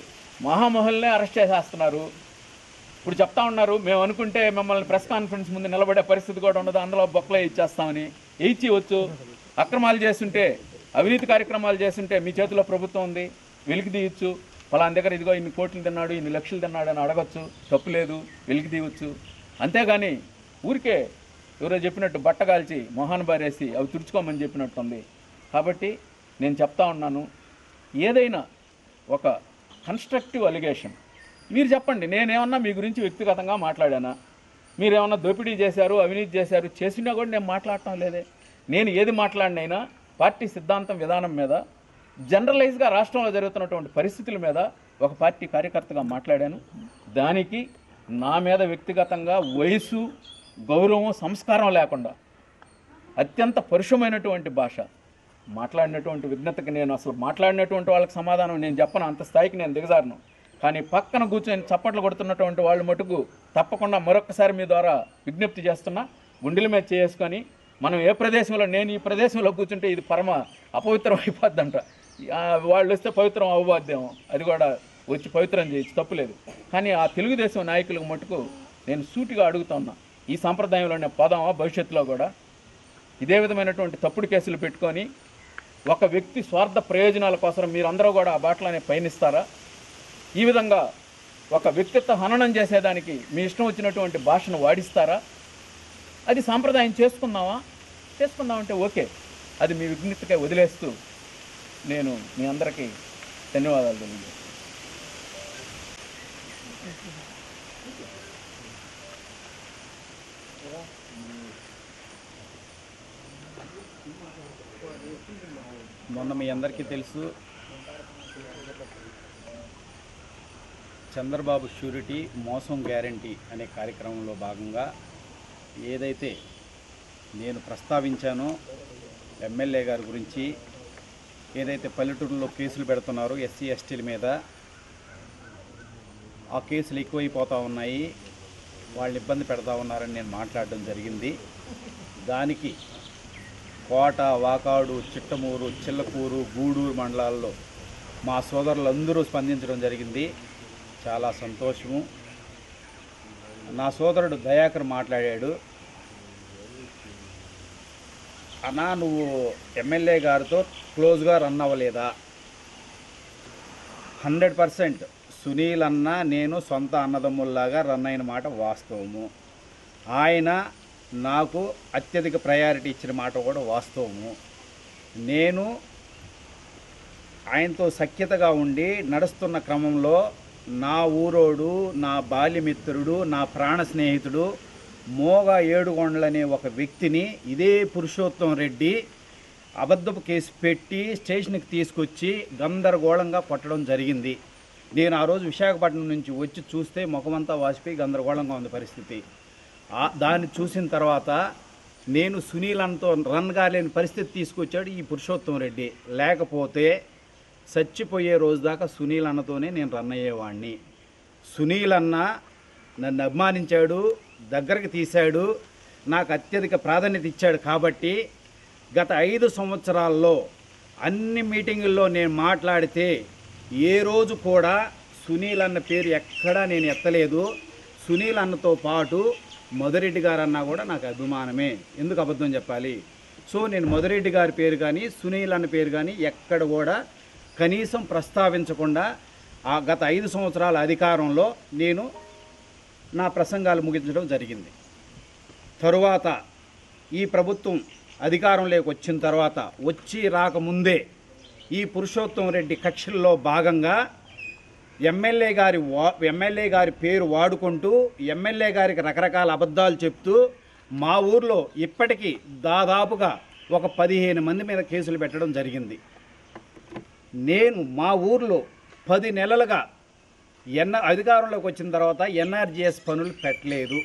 మహామహుల్నే అరెస్ట్ చేసేస్తున్నారు. ఇప్పుడు చెప్తా ఉన్నారు మేము అనుకుంటే మిమ్మల్ని ప్రెస్ కాన్ఫరెన్స్ ముందు నిలబడే పరిస్థితి కూడా ఉండదు, అందులో బొక్కలే ఇచ్చేస్తామని. ఇచ్చి అక్రమాలు చేస్తుంటే, అవినీతి కార్యక్రమాలు చేస్తుంటే మీ చేతిలో ప్రభుత్వం ఉంది, వెలికి తీయచ్చు. ఫలానా దగ్గర ఇదిగో ఇన్ని కోట్లు తిన్నాడు, ఇన్ని లక్షలు తిన్నాడు అని అడగచ్చు, తప్పు లేదు, వెలికి తీయవచ్చు. అంతేగాని ఊరికే ఎవరో చెప్పినట్టు బట్టగాల్చి మొహాన్ బారేసి అవి తుడుచుకోమని చెప్పినట్టుంది. కాబట్టి నేను చెప్తా ఉన్నాను, ఏదైనా ఒక కన్స్ట్రక్టివ్ అలిగేషన్ మీరు చెప్పండి. నేనేమన్నా మీ గురించి వ్యక్తిగతంగా మాట్లాడానా? మీరేమన్నా దోపిడీ చేశారు, అవినీతి చేశారు, చేసినా కూడా నేను మాట్లాడటం లేదే. నేను ఏది మాట్లాడినైనా పార్టీ సిద్ధాంతం విధానం మీద, జనరలైజ్గా రాష్ట్రంలో జరుగుతున్నటువంటి పరిస్థితుల మీద ఒక పార్టీ కార్యకర్తగా మాట్లాడాను. దానికి నా మీద వ్యక్తిగతంగా వయసు, గౌరవం, సంస్కారం లేకుండా అత్యంత పరుషమైనటువంటి భాష మాట్లాడినటువంటి విఘ్నతకి నేను అసలు మాట్లాడినటువంటి వాళ్ళకి సమాధానం నేను చెప్పను, అంత స్థాయికి నేను దిగజారను. కానీ పక్కన కూర్చొని చప్పట్లు కొడుతున్నటువంటి వాళ్ళు మటుకు తప్పకుండా మరొకసారి మీ ద్వారా విజ్ఞప్తి చేస్తున్నా, గుండెల మీద చేసుకొని మనం ఏ ప్రదేశంలో, నేను ఈ ప్రదేశంలో కూర్చుంటే ఇది పరమ అపవిత్రం అయిపోద్దంట, వాళ్ళు వస్తే పవిత్రం అవ్వద్దేమో, అది కూడా వచ్చి పవిత్రం చేయొచ్చు, తప్పులేదు. కానీ ఆ తెలుగుదేశం నాయకులకు మటుకు నేను సూటిగా అడుగుతున్నా, ఈ సంప్రదాయంలోనే పోదామా భవిష్యత్తులో కూడా? ఇదే విధమైనటువంటి తప్పుడు కేసులు పెట్టుకొని ఒక వ్యక్తి స్వార్థ ప్రయోజనాల కోసం మీరందరూ కూడా ఆ బాటలోనే పయనిస్తారా? ఈ విధంగా ఒక వ్యక్తిత్వ హననం చేసేదానికి మీ ఇష్టం వచ్చినటువంటి భాషను వాడిస్తారా? అది సాంప్రదాయం చేసుకుందామంటే ఓకే, అది మీ విజ్ఞతకే వదిలేస్తూ నేను మీ అందరికీ ధన్యవాదాలు తెలియజేస్తాను. మొన్న మీ అందరికీ తెలుసు, చంద్రబాబు షూరిటీ మోసం గ్యారంటీ అనే కార్యక్రమంలో భాగంగా ఏదైతే నేను ప్రస్తావించానో ఎమ్మెల్యే గారి గురించి, ఏదైతే పల్లెటూరులో కేసులు పెడుతున్నారో ఎస్సీ ఎస్టీల మీద, ఆ కేసులు ఎక్కువైపోతూ ఉన్నాయి, వాళ్ళు ఇబ్బంది పెడతా ఉన్నారని నేను మాట్లాడడం జరిగింది. దానికి కోట, వాకాడు, చిట్టమూరు, చిల్లకూరు, గూడూరు మండలాల్లో మా సోదరులందరూ స్పందించడం జరిగింది. చాలా సంతోషము. నా సోదరుడు దయాకర్ మాట్లాడాడు, అన్నా నువ్వు ఎమ్మెల్యే గారితో క్లోజ్గా రన్ అవ్వలేదా? 100% సునీల్ అన్న నేను సొంత అన్నదమ్ముల్లాగా రన్ అయిన మాట వాస్తవము. ఆయన నాకు అత్యధిక ప్రయారిటీ ఇచ్చిన మాట కూడా వాస్తవము. నేను ఆయనతో సఖ్యతగా ఉండి నడుస్తున్న క్రమంలో నా ఊరోడు, నా బాల్యమిత్రుడు, నా ప్రాణ స్నేహితుడు మోగా ఏడుగొండలనే ఒక వ్యక్తిని ఇదే పురుషోత్తం రెడ్డి అబద్ధపు కేసు పెట్టి స్టేషన్కి తీసుకొచ్చి గందరగోళంగా కొట్టడం జరిగింది. నేను ఆ రోజు విశాఖపట్నం నుంచి వచ్చి చూస్తే ముఖమంతా వాసిపోయి గందరగోళంగా ఉంది పరిస్థితి. దాన్ని చూసిన తర్వాత నేను సునీల్ అన్నతో రన్ కాలేని పరిస్థితి తీసుకొచ్చాడు ఈ పురుషోత్తం రెడ్డి. లేకపోతే చచ్చిపోయే రోజు దాకా సునీల్ అన్నతోనే నేను రన్ అయ్యేవాడిని. సునీల్ అన్న నన్ను అభిమానించాడు, దగ్గరికి తీశాడు, నాకు అత్యధిక ప్రాధాన్యత ఇచ్చాడు. కాబట్టి గత 5 సంవత్సరాల్లో అన్ని మీటింగుల్లో నేను మాట్లాడితే ఏ రోజు కూడా సునీల్ అన్న పేరు ఎక్కడా నేను ఎత్తలేదు. సునీల్ అన్నతో పాటు మధురెడ్డి గారు అన్నా కూడా నాకు అభిమానమే. ఎందుకు అబద్ధం చెప్పాలి? సో నేను మధురెడ్డి గారి పేరు కానీ సునీల్ అన్న పేరు కానీ ఎక్కడ కూడా కనీసం ప్రస్తావించకుండా ఆ గత 5 సంవత్సరాల అధికారంలో నేను నా ప్రసంగాలు ముగించడం జరిగింది. తరువాత ఈ ప్రభుత్వం అధికారంలోకి వచ్చిన తర్వాత రాకముందే ఈ పురుషోత్తం రెడ్డి కక్షల్లో భాగంగా ఎమ్మెల్యే గారి పేరు వాడుకుంటూ ఎమ్మెల్యే గారికి రకరకాల అబద్ధాలు చెప్తూ మా ఊర్లో ఇప్పటికీ దాదాపుగా ఒక 15 మంది మీద కేసులు పెట్టడం జరిగింది. నేను మా ఊర్లో 10 నెలలుగా అధికారంలోకి వచ్చిన తర్వాత ఎన్ఆర్జీఎస్ పనులు పెట్టలేదు.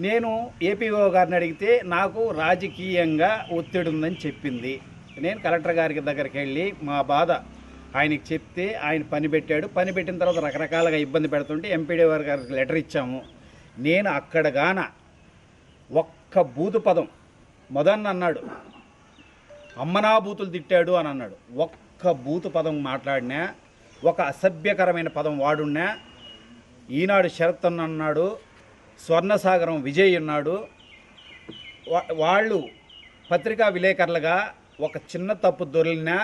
నేను ఏపీఓ గారిని అడిగితే నాకు రాజకీయంగా ఒత్తిడి ఉందని చెప్పింది. నేను కలెక్టర్ గారికి దగ్గరికి వెళ్ళి మా బాధ ఆయనకి చెప్తే ఆయన పని పెట్టాడు. పని పెట్టిన తర్వాత రకరకాలుగా ఇబ్బంది పెడుతుంటే ఎంపీడీ గారికి లెటర్ ఇచ్చాము. నేను అక్కడ గాన ఒక్క బూతు పదం మొదన్న అన్నాడు, అమ్మనా బూతులు తిట్టాడు అని అన్నాడు. ఒక్క బూతు పదం మాట్లాడినా, ఒక అసభ్యకరమైన పదం వాడున్నా, ఈనాడు శరత్ అన్నాడు, స్వర్ణసాగరం విజయ్ ఉన్నాడు, వాళ్ళు పత్రికా విలేకరులుగా ఒక చిన్న తప్పు దొరికినా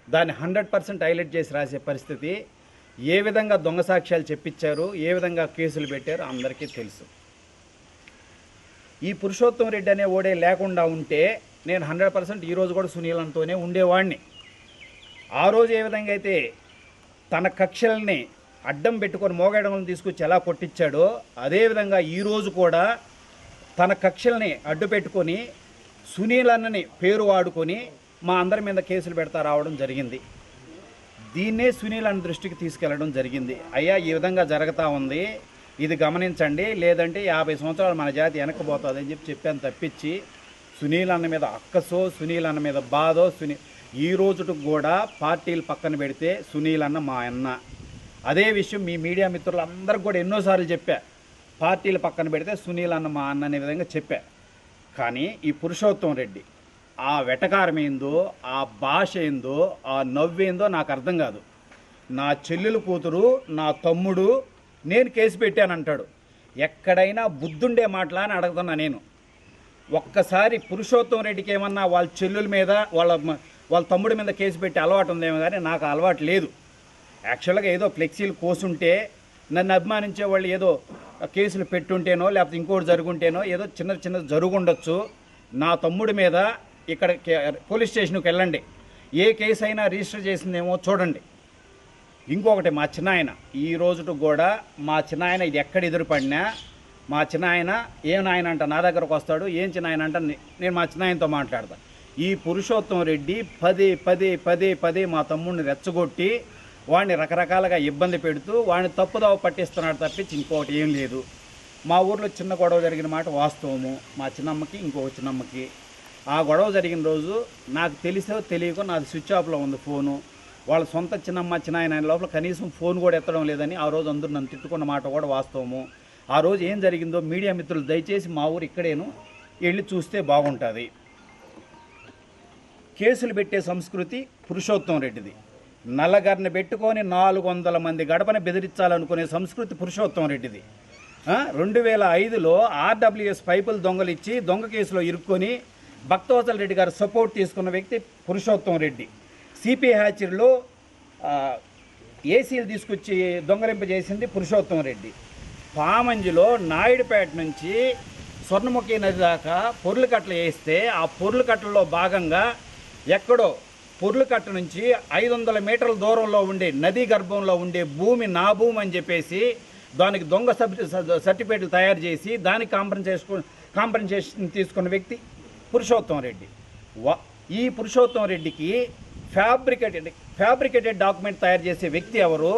దాన్ని 100% హైలైట్ చేసి రాసే పరిస్థితి. ఏ విధంగా దొంగ సాక్ష్యాలు చెప్పించారు, ఏ విధంగా కేసులు పెట్టారు అందరికీ తెలుసు. ఈ పురుషోత్తం రెడ్డి అనే ఓడే లేకుండా ఉంటే నేను 100% ఈరోజు కూడా సునీలంతోనే ఉండేవాడిని. ఆ రోజు ఏ విధంగా అయితే తన కక్షల్ని అడ్డం పెట్టుకొని మోగేడలను తీసుకొచ్చి ఎలా కొట్టించాడో అదేవిధంగా ఈరోజు కూడా తన కక్షల్ని అడ్డు పెట్టుకొని సునీల్ అన్నని పేరు వాడుకొని మా అందరి మీద కేసులు పెడతా రావడం జరిగింది. దీన్నే సునీల్ అన్న దృష్టికి తీసుకెళ్లడం జరిగింది. అయ్యా, ఈ విధంగా జరుగుతూ ఉంది, ఇది గమనించండి, లేదంటే 50 సంవత్సరాలు మన జాతి వెనక్కిపోతుంది అని చెప్పాను తప్పించి సునీల్ అన్న మీద అక్కసో సునీల్ అన్న మీద బాధో ఈ రోజుకు కూడా పార్టీలు పక్కన పెడితే సునీల్ అన్న మా అన్న. అదే విషయం మీ మీడియా మిత్రులందరికీ కూడా ఎన్నోసార్లు చెప్పా, పార్టీలు పక్కన పెడితే సునీల్ అన్న మా అన్న అనే విధంగా చెప్పా. కానీ ఈ పురుషోత్తం రెడ్డి ఆ వెటకారం ఏందో, ఆ భాష ఏందో, ఆ నవ్వేందో నాకు అర్థం కాదు. నా చెల్లెలు కూతురు, నా తమ్ముడు, నేను కేసు పెట్టానంటాడు. ఎక్కడైనా బుద్ధుండే మాటలా అని అడుగుతున్నా నేను. ఒక్కసారి పురుషోత్తం రెడ్డికి ఏమన్నా వాళ్ళ చెల్లెల మీద వాళ్ళ తమ్ముడి మీద కేసు పెట్టి అలవాటు ఉందేమో, కానీ నాకు అలవాటు లేదు. యాక్చువల్గా ఏదో ఫ్లెక్సీలు కోసుంటే నన్ను అభిమానించే వాళ్ళు ఏదో కేసులు పెట్టుంటేనో లేకపోతే ఇంకోటి జరుగుంటేనో ఏదో చిన్న జరుగుండొచ్చు. నా తమ్ముడి మీద ఇక్కడ పోలీస్ స్టేషన్కి వెళ్ళండి, ఏ కేసు అయినా రిజిస్టర్ చేసిందేమో చూడండి. ఇంకొకటి, మా చిన్నాయన ఈ రోజుకు కూడా మా చిన్నాయన ఇది ఎక్కడ ఎదురుపడినా మా చిన్నాయన ఏం నాయన అంట నా దగ్గరకు వస్తాడు, ఏం చిన్నాయన అంట నేను మా చిన్నాయనతో మాట్లాడతాను. ఈ పురుషోత్తం రెడ్డి పదే మా తమ్ముడిని రెచ్చగొట్టి వాడిని రకరకాలుగా ఇబ్బంది పెడుతూ వాడిని తప్పుదోవ పట్టిస్తున్నాడు తప్పించి ఇంకొకటి ఏం లేదు. మా ఊర్లో చిన్న గొడవ జరిగిన మాట వాస్తవము. మా చిన్నమ్మకి ఇంకొక చిన్నమ్మకి ఆ గొడవ జరిగిన రోజు నాకు తెలిసో తెలియకో నాది స్విచ్ ఆఫ్లో ఉంది ఫోను. వాళ్ళ సొంత చిన్నమ్మ చిన్నాయన లోపల కనీసం ఫోన్ కూడా ఎత్తడం లేదని ఆ రోజు అందరూ నన్ను తిట్టుకున్న మాట కూడా వాస్తవము. ఆ రోజు ఏం జరిగిందో మీడియా మిత్రులు దయచేసి మా ఊరు ఇక్కడేను వెళ్ళి చూస్తే బాగుంటుంది. కేసులు పెట్టే సంస్కృతి పురుషోత్తం రెడ్డిది. నల్లగారిని పెట్టుకొని 400 మంది గడపని బెదిరించాలనుకునే సంస్కృతి పురుషోత్తం రెడ్డిది. 2005లో RWS పైపులు దొంగలిచ్చి దొంగ కేసులో ఇరుక్కొని భక్తవత్సల రెడ్డి గారు సపోర్ట్ తీసుకున్న వ్యక్తి పురుషోత్తం రెడ్డి. సిపి హ్యాచరీలో ఏసీలు తీసుకొచ్చి దొంగలింపజేసింది పురుషోత్తం రెడ్డి. పామంజిలో నాయుడుపేట నుంచి స్వర్ణముఖి నది దాకా పొర్లుకట్టలు వేస్తే ఆ పొర్లుకట్టలో భాగంగా ఎక్కడో పొర్లుకట్ట నుంచి 500 మీటర్ల దూరంలో ఉండే నదీ గర్భంలో ఉండే భూమి నా భూమి అని చెప్పేసి దానికి దొంగ సర్టిఫికేట్లు తయారు చేసి దానికి కాంపన్సేషన్ తీసుకున్న వ్యక్తి పురుషోత్తం రెడ్డి. ఈ పురుషోత్తం రెడ్డికి ఫ్యాబ్రికేటెడ్ డాక్యుమెంట్ తయారు చేసే వ్యక్తి ఎవరు?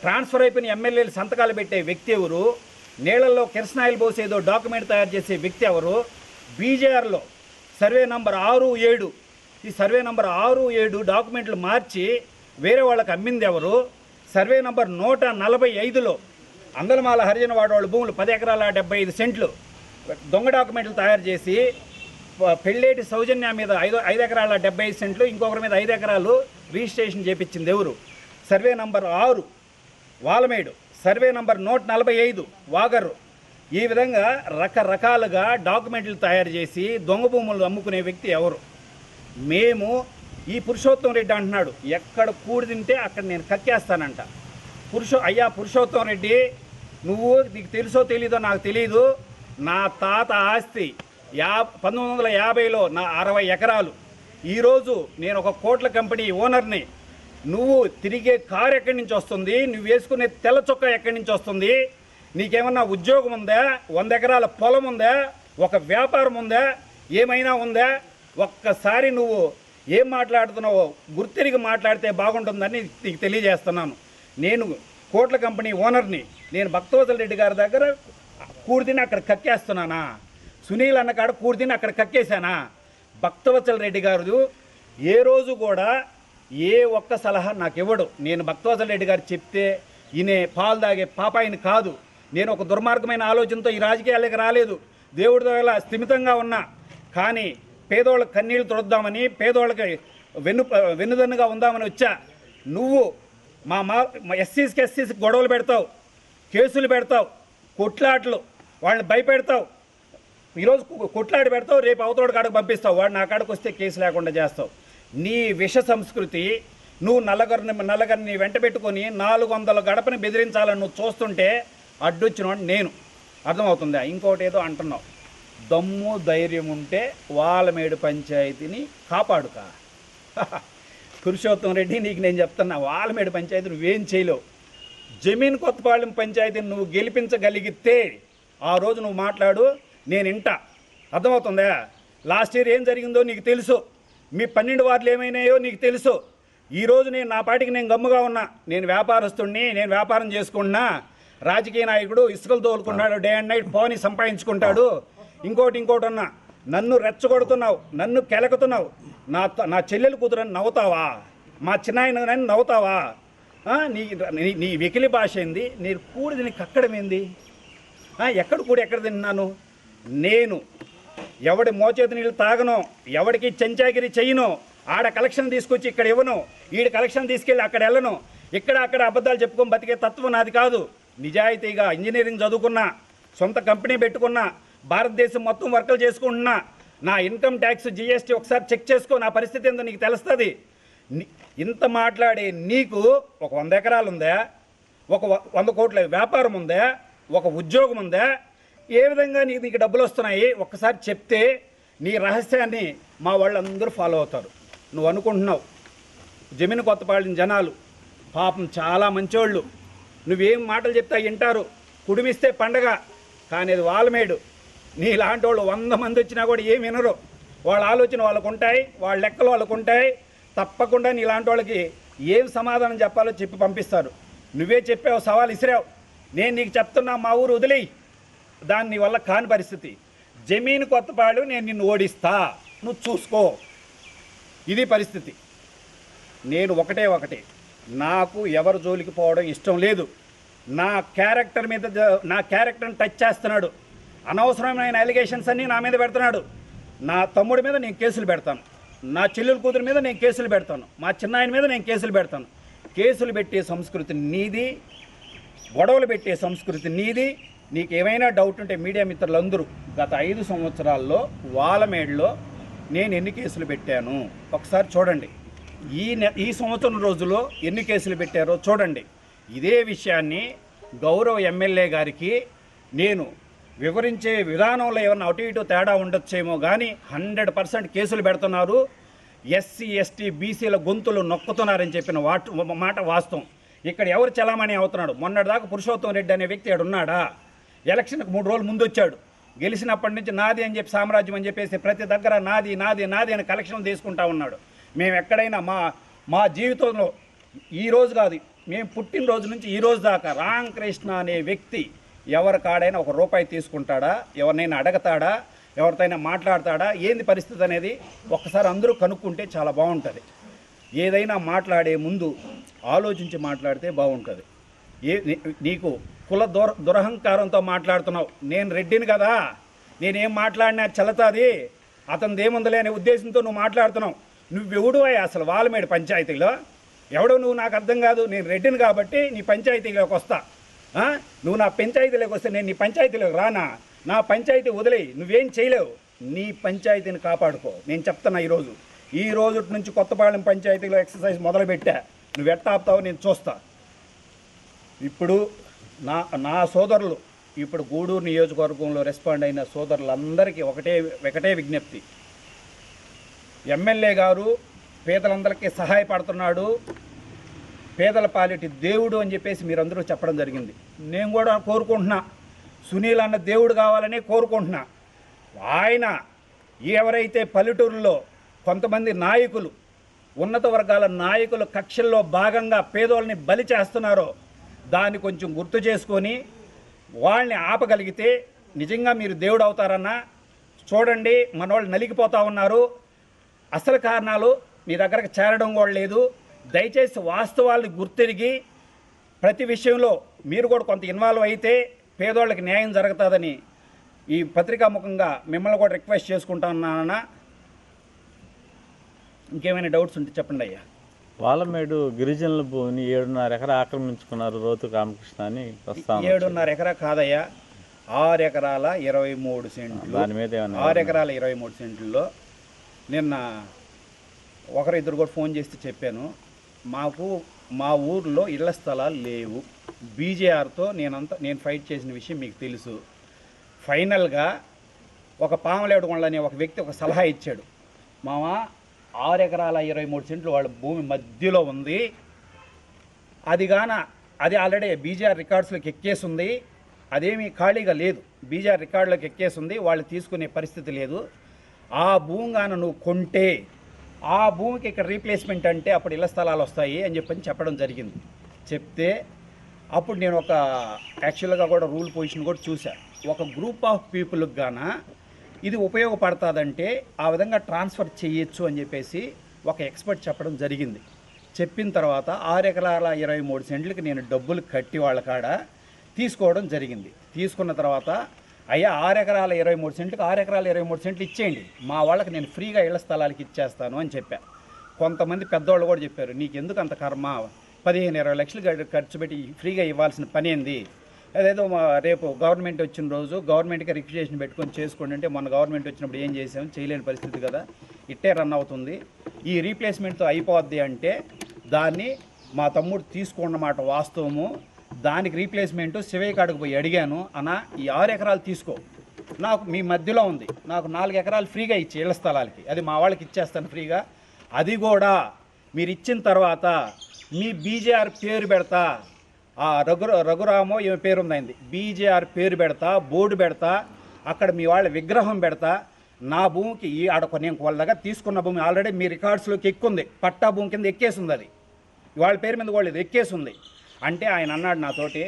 ట్రాన్స్ఫర్ అయిపోయిన ఎమ్మెల్యేలు సంతకాలు పెట్టే వ్యక్తి ఎవరు? నీళ్లలో కిరసనాయిల్ పోసేదో డాక్యుమెంట్ తయారు చేసే వ్యక్తి ఎవరు? బీజేఆర్లో సర్వే నంబర్ 6-7 ఈ సర్వే నంబర్ 6-7 డాక్యుమెంట్లు మార్చి వేరే వాళ్ళకి అమ్మింది ఎవరు? సర్వే నంబర్ 145లో అందలమాల హరిజనవాడ వాళ్ళ భూములు 10 ఎకరాల 75 సెంట్లు దొంగ డాక్యుమెంట్లు తయారు చేసి పెళ్ళేటి సౌజన్య మీద 5 ఎకరాల 75 సెంట్లు ఇంకొకరి మీద 5 ఎకరాలు రిజిస్ట్రేషన్ చేపించింది ఎవరు? Survey number 6 Valamedu, survey number 145 వాగర్రు. ఈ విధంగా రకరకాలుగా డాక్యుమెంట్లు తయారు చేసి దొంగ భూములు అమ్ముకునే వ్యక్తి ఎవరు? మేము ఈ పురుషోత్తం రెడ్డి అంటున్నాడు ఎక్కడ కూడి తింటే అక్కడ నేను కక్కేస్తానంట. అయ్యా పురుషోత్తం రెడ్డి, నువ్వు నీకు తెలుసో తెలీదో నాకు తెలీదు. నా తాత ఆస్తి 1950లో నా 60 ఎకరాలు. ఈరోజు నేను ఒక కోట్ల కంపెనీ ఓనర్ని. నువ్వు తిరిగే కారు ఎక్కడి నుంచి వస్తుంది? నువ్వు వేసుకునే తెల్ల చొక్కా ఎక్కడి నుంచి వస్తుంది? నీకేమన్నా ఉద్యోగం ఉందా? 100 ఎకరాల పొలం ఉందా? ఒక వ్యాపారం ఉందా? ఏమైనా ఉందా? ఒక్కసారి నువ్వు ఏం మాట్లాడుతున్నావో గుర్తిరిగి మాట్లాడితే బాగుంటుందని నీకు తెలియజేస్తున్నాను. నేను కోట్ల కంపెనీ ఓనర్ని. నేను భక్తవత్సల రెడ్డి గారి దగ్గర కూడితిని అక్కడ కక్కేస్తున్నానా? సునీల్ అన్న కాడ కూడితిని అక్కడ కక్కేశానా? భక్తవత్సల రెడ్డి గారు ఏ రోజు కూడా ఏ ఒక్క సలహా నాకు ఇవ్వడు. నేను భక్తవత్సల రెడ్డి గారు చెప్తే ఈయన పాలు తాగే పాపాయిని కాదు. నేను ఒక దుర్మార్గమైన ఆలోచనతో ఈ రాజకీయాలకు రాలేదు. దేవుడి ద్వారా స్థిమితంగా ఉన్నా. కానీ పేదోళ్ళకి కన్నీళ్లు తుడుద్దామని, పేదోళ్ళకి వెన్నుదన్నుగా ఉందామని వచ్చా. నువ్వు మా ఎస్సీకి గొడవలు పెడతావు, కేసులు పెడతావు, కొట్లాటలు, వాళ్ళని భయపెడతావు. ఈరోజు కొట్లాడి పెడతావు, రేపు అవతోడి కాడకు పంపిస్తావు. వాడు నా కాడకు వస్తే కేసు లేకుండా చేస్తావు. నీ విష సంస్కృతి, నువ్వు నల్లగరిని వెంట పెట్టుకొని 400 గడపని బెదిరించాలని నువ్వు చూస్తుంటే అడ్డొచ్చినవాడు నేను. అర్థమవుతుందా? ఇంకోటి ఏదో అంటున్నావు, దమ్ము ధైర్యం ఉంటే వాలమేడు పంచాయతీని కాపాడుక. పురుషోత్తం రెడ్డి, నీకు నేను చెప్తున్నా, వాలమేడు పంచాయతీ నువ్వేం చేయలేవు. జమీన్ కొత్తపాలెం పంచాయతీని నువ్వు గెలిపించగలిగితే ఆ రోజు నువ్వు మాట్లాడు, నేను వింటా. అర్థమవుతుందా? లాస్ట్ ఇయర్ ఏం జరిగిందో నీకు తెలుసు, మీ 12 వార్డులు ఏమైనాయో నీకు తెలుసు. ఈరోజు నేను నా పాటికి నేను గమ్ముగా ఉన్నా. నేను వ్యాపారస్తుడిని, నేను వ్యాపారం చేసుకుంటున్నా. రాజకీయ నాయకుడు ఇసుకలు తోలుకుంటాడు, డే అండ్ నైట్ పోని సంపాదించుకుంటాడు. ఇంకోటి ఉన్నా. నన్ను రెచ్చగొడుతున్నావు, నన్ను కెలకుతున్నావు. నా చెల్లెలు కూతురని నవ్వుతావా? మా చిన్నాయన నవ్వుతావా? నీ వెకిలి భాష ఏంది? నీ కూడిది నీకు అక్కడం ఏంది? ఎక్కడ కూడి ఎక్కడ తిన్నాను నేను? ఎవడి మోచేతి నీళ్ళు తాగను, ఎవడికి చెంచాగిరి చెయ్యను. ఆడ కలెక్షన్ తీసుకొచ్చి ఇక్కడ ఇవ్వను, ఈడ కలెక్షన్ తీసుకెళ్ళి అక్కడ వెళ్ళను. అక్కడ అబద్ధాలు చెప్పుకొని బతికే తత్వం నాది కాదు. నిజాయితీగా ఇంజనీరింగ్ చదువుకున్నా, సొంత కంపెనీ పెట్టుకున్నా, భారతదేశం మొత్తం వర్కులు చేసుకుంటున్నా. నా ఇన్కమ్ ట్యాక్స్ జిఎస్టీ ఒకసారి చెక్ చేసుకో, నా పరిస్థితి ఏందో నీకు తెలుస్తుంది. ఇంత మాట్లాడే నీకు ఒక 100 ఎకరాలు ఉందా, ఒక 100 కోట్ల వ్యాపారం ఉందా, ఒక ఉద్యోగం ఉందా? ఏ విధంగా నీకు డబ్బులు వస్తున్నాయి ఒక్కసారి చెప్తే నీ రహస్యాన్ని మా వాళ్ళందరూ ఫాలో అవుతారు. నువ్వు అనుకుంటున్నావు జమీన్ కొత్తపాలెం జనాలు పాపం చాలా మంచోళ్ళు, నువ్వేం మాటలు చెప్తా వింటారు, కుడిమిస్తే పండగ. కానీ అది వాల్మేడు. నీలాంటి వాళ్ళు 100 మంది వచ్చినా కూడా ఏం వినరు. వాళ్ళ ఆలోచన వాళ్ళకు ఉంటాయి, వాళ్ళ లెక్కలు వాళ్ళకు ఉంటాయి. తప్పకుండా నీలాంటి వాళ్ళకి ఏం సమాధానం చెప్పాలో చెప్పి పంపిస్తారు. నువ్వే చెప్పావు, సవాల్ ఇసిరావు. నేను నీకు చెప్తున్నా, మా ఊరు వదిలేయి. దాన్ని వల్ల కాని పరిస్థితి. జమీన్ కొత్తపాడు నేను నిన్ను ఓడిస్తా, నువ్వు చూసుకో. ఇది పరిస్థితి. నేను ఒకటే నాకు ఎవరు జోలికి పోవడం ఇష్టం లేదు. నా క్యారెక్టర్ని టచ్ చేస్తున్నాడు. అనవసరమైన అలిగేషన్స్ అన్నీ నా మీద పెడుతున్నాడు. నా తమ్ముడి మీద నేను కేసులు పెడతాను, నా చెల్లెల కూతురు మీద నేను కేసులు పెడతాను, మా చిన్నాయన మీద నేను కేసులు పెడతాను. కేసులు పెట్టే సంస్కృతి నీది, గొడవలు పెట్టే సంస్కృతి నీది. నీకు ఏమైనా డౌట్ ఉంటే మీడియా మిత్రులందరూ గత 5 సంవత్సరాల్లో వాలమేడులో నేను ఎన్ని కేసులు పెట్టాను ఒకసారి చూడండి. ఈ సంవత్సరం రోజుల్లో ఎన్ని కేసులు పెట్టారో చూడండి. ఇదే విషయాన్ని గౌరవ ఎమ్మెల్యే గారికి నేను వివరించే విధానంలో ఏమన్నా అటు ఇటు తేడా ఉండొచ్చేమో కానీ 100% కేసులు పెడుతున్నారు. ఎస్సీ ఎస్టీ బీసీల గొంతులు నొక్కుతున్నారని చెప్పిన మాట వాస్తవం. ఇక్కడ ఎవరు చలామణి అవుతున్నాడు? మొన్నటిదాకా పురుషోత్తం రెడ్డి అనే వ్యక్తి ఇక్కడ ఉన్నాడా? ఎలక్షన్కి 3 రోజులు ముందు వచ్చాడు. గెలిచినప్పటి నుంచి నాది అని చెప్పి సామ్రాజ్యం అని చెప్పేసి ప్రతి దగ్గర నాది నాది నాది అని కలెక్షన్లు తీసుకుంటా ఉన్నాడు. మేము ఎక్కడైనా మా జీవితంలో ఈ రోజు కాదు, మేము పుట్టినరోజు నుంచి ఈ రోజు దాకా రామకృష్ణ అనే వ్యక్తి ఎవరి కాడైనా ₹1 తీసుకుంటాడా? ఎవరినైనా అడగతాడా? ఎవరితోనైనా మాట్లాడతాడా? ఏంది పరిస్థితి అనేది ఒక్కసారి అందరూ కనుక్కుంటే చాలా బాగుంటుంది. ఏదైనా మాట్లాడే ముందు ఆలోచించి మాట్లాడితే బాగుంటుంది. నీకు కుల దురహంకారంతో మాట్లాడుతున్నావు. నేను రెడ్డిని కదా, నేనేం మాట్లాడినా చెల్లతాది, అతనిది ఏముందలే అనే ఉద్దేశంతో నువ్వు మాట్లాడుతున్నావు. నువ్వెవడువా అసలు వాల్మేడు పంచాయతీలో? ఎవడో నువ్వు నాకు అర్థం కాదు. నేను రెడ్డిని కాబట్టి నీ పంచాయతీలోకి వస్తా. నువ్వు నా పంచాయతీలోకి వస్తే నేను నీ పంచాయతీలోకి రానా? నా పంచాయతీ వదిలేయి, నువ్వేం చేయలేవు. నీ పంచాయతీని కాపాడుకో. నేను చెప్తున్నా ఈ రోజు నుంచి కొత్తపాలెం పంచాయతీలో ఎక్సర్సైజ్ మొదలుపెట్టా. నువ్వు ఎట్ట ఆపుతావో నేను చూస్తా. ఇప్పుడు నా సోదరులు ఇప్పుడు గూడూరు నియోజకవర్గంలో రెస్పాండ్ అయిన సోదరులందరికీ ఒకటే విజ్ఞప్తి. ఎమ్మెల్యే గారు పేదలందరికీ సహాయపడుతున్నాడు, పేదల పాలిటి దేవుడు అని చెప్పేసి మీరందరూ చెప్పడం జరిగింది. నేను కూడా కోరుకుంటున్నా, సునీల్ అన్న దేవుడు కావాలని కోరుకుంటున్నా. ఆయన ఎవరైతే పల్లెటూరులో కొంతమంది నాయకులు, ఉన్నత వర్గాల నాయకులు కక్షల్లో భాగంగా పేదోళ్ళని బలి చేస్తున్నారో దాన్ని కొంచెం గుర్తు చేసుకొని వాళ్ళని ఆపగలిగితే నిజంగా మీరు దేవుడు అవుతారన్నా. చూడండి, మనోళ్ళు నలిగిపోతూ ఉన్నారు. అసలు కారణాలు మీ దగ్గరకు చేరడం కూడా లేదు. దయచేసి వాస్తవాలను గుర్తిరిగి ప్రతి విషయంలో మీరు కూడా కొంత ఇన్వాల్వ్ అయితే పేదోళ్ళకి న్యాయం జరుగుతుందని ఈ పత్రికాముఖంగా మిమ్మల్ని కూడా రిక్వెస్ట్ చేసుకుంటా ఉన్నానన్నా. ఇంకేమైనా డౌట్స్ ఉంటే చెప్పండి అయ్యా. వాలమేడు గిరిజనుల భూమిని 7.5 ఎకరా ఆక్రమించుకున్నారు రోతు రామకృష్ణ అని ప్రస్తావన. 7.5 ఎకరా కాదయ్యా, 6 ఎకరాల 23 సెంట్లు. దాని మీద 6 ఎకరాల 23 సెంట్లలో నిన్న ఒకరిద్దరు కూడా ఫోన్ చేస్తే చెప్పాను, మాకు మా ఊర్లో ఇళ్ల స్థలాలు లేవు. బీజేఆర్తో నేను ఫైట్ చేసిన విషయం మీకు తెలుసు. ఫైనల్గా ఒక పాములేడుగొండలు అనే ఒక వ్యక్తి ఒక సలహా ఇచ్చాడు. మావా 6 ఎకరాల 23 సెంట్లు వాళ్ళ భూమి మధ్యలో ఉంది, అది గాన అది ఆల్రెడీ బీజేఆర్ రికార్డ్స్లోకి ఎక్కేసి ఉంది. అదేమీ ఖాళీగా లేదు, బీజేఆర్ రికార్డులోకి ఎక్కేసి ఉంది. వాళ్ళు తీసుకునే పరిస్థితి లేదు. ఆ భూమి గాన నువ్వు కొంటే ఆ భూమికి ఇక్కడ రీప్లేస్మెంట్ అంటే అప్పుడు ఇళ్ల స్థలాలు వస్తాయి అని చెప్పడం జరిగింది. చెప్తే అప్పుడు నేను ఒక యాక్చువల్గా కూడా రూల్ పొజిషన్ కూడా చూశాను. ఒక గ్రూప్ ఆఫ్ పీపుల్కి గాన ఇది ఉపయోగపడుతుందంటే ఆ విధంగా ట్రాన్స్ఫర్ చేయొచ్చు అని చెప్పేసి ఒక ఎక్స్పర్ట్ చెప్పడం జరిగింది. చెప్పిన తర్వాత 6 ఎకరాల 23 సెంట్లకి నేను డబ్బులు కట్టి వాళ్ళ కాడ తీసుకోవడం జరిగింది. తీసుకున్న తర్వాత అయ్యా 6 ఎకరాల 23 సెంట్లకు 6 ఎకరాల 23 సెంట్లు ఇచ్చేయండి, మా వాళ్ళకి నేను ఫ్రీగా ఇళ్ల స్థలాలకి ఇచ్చేస్తాను అని చెప్పా. కొంతమంది పెద్దవాళ్ళు కూడా చెప్పారు, నీకు ఎందుకు అంత కర్మ, 15-20 లక్షలు ఖర్చు పెట్టి ఫ్రీగా ఇవ్వాల్సిన పని ఏంది, అదేదో రేపు గవర్నమెంట్ వచ్చిన రోజు గవర్నమెంట్కి రిక్వెజేషన్ పెట్టుకొని చేసుకోండి అంటే మొన్న గవర్నమెంట్ వచ్చినప్పుడు ఏం చేసాము, చేయలేని పరిస్థితి కదా, ఇట్టే రన్ అవుతుంది, ఈ రీప్లేస్మెంట్తో అయిపోద్ది అంటే దాన్ని మా తమ్ముడు తీసుకున్నమాట వాస్తవము. దానికి రీప్లేస్మెంట్ శివయ్య కాడకు పోయి అడిగాను, అన్న ఈ 6 ఎకరాలు తీసుకో, నాకు మీ మధ్యలో ఉంది, నాకు 4 ఎకరాలు ఫ్రీగా ఇచ్చి ఇళ్ల స్థలాలకి, అది మా వాళ్ళకి ఇచ్చేస్తాను ఫ్రీగా, అది కూడా మీరు ఇచ్చిన తర్వాత మీ బీజేఆర్ పేరు పెడతా, ఆ రఘురామో ఏమి పేరు ఉందండి, బీజేఆర్ పేరు పెడతా, బోర్డు పెడతా, అక్కడ మీ వాళ్ళ విగ్రహం పెడతా, నా భూమికి ఈ నేను వాళ్ళ దగ్గర తీసుకున్న భూమి ఆల్రెడీ మీ రికార్డ్స్లోకి ఎక్కుంది, పట్టా భూమి కింద ఎక్కేసి ఉంది, అది వాళ్ళ పేరు మీద కూడా లేదు, ఎక్కేసి ఉంది అంటే ఆయన అన్నాడు నాతోటి,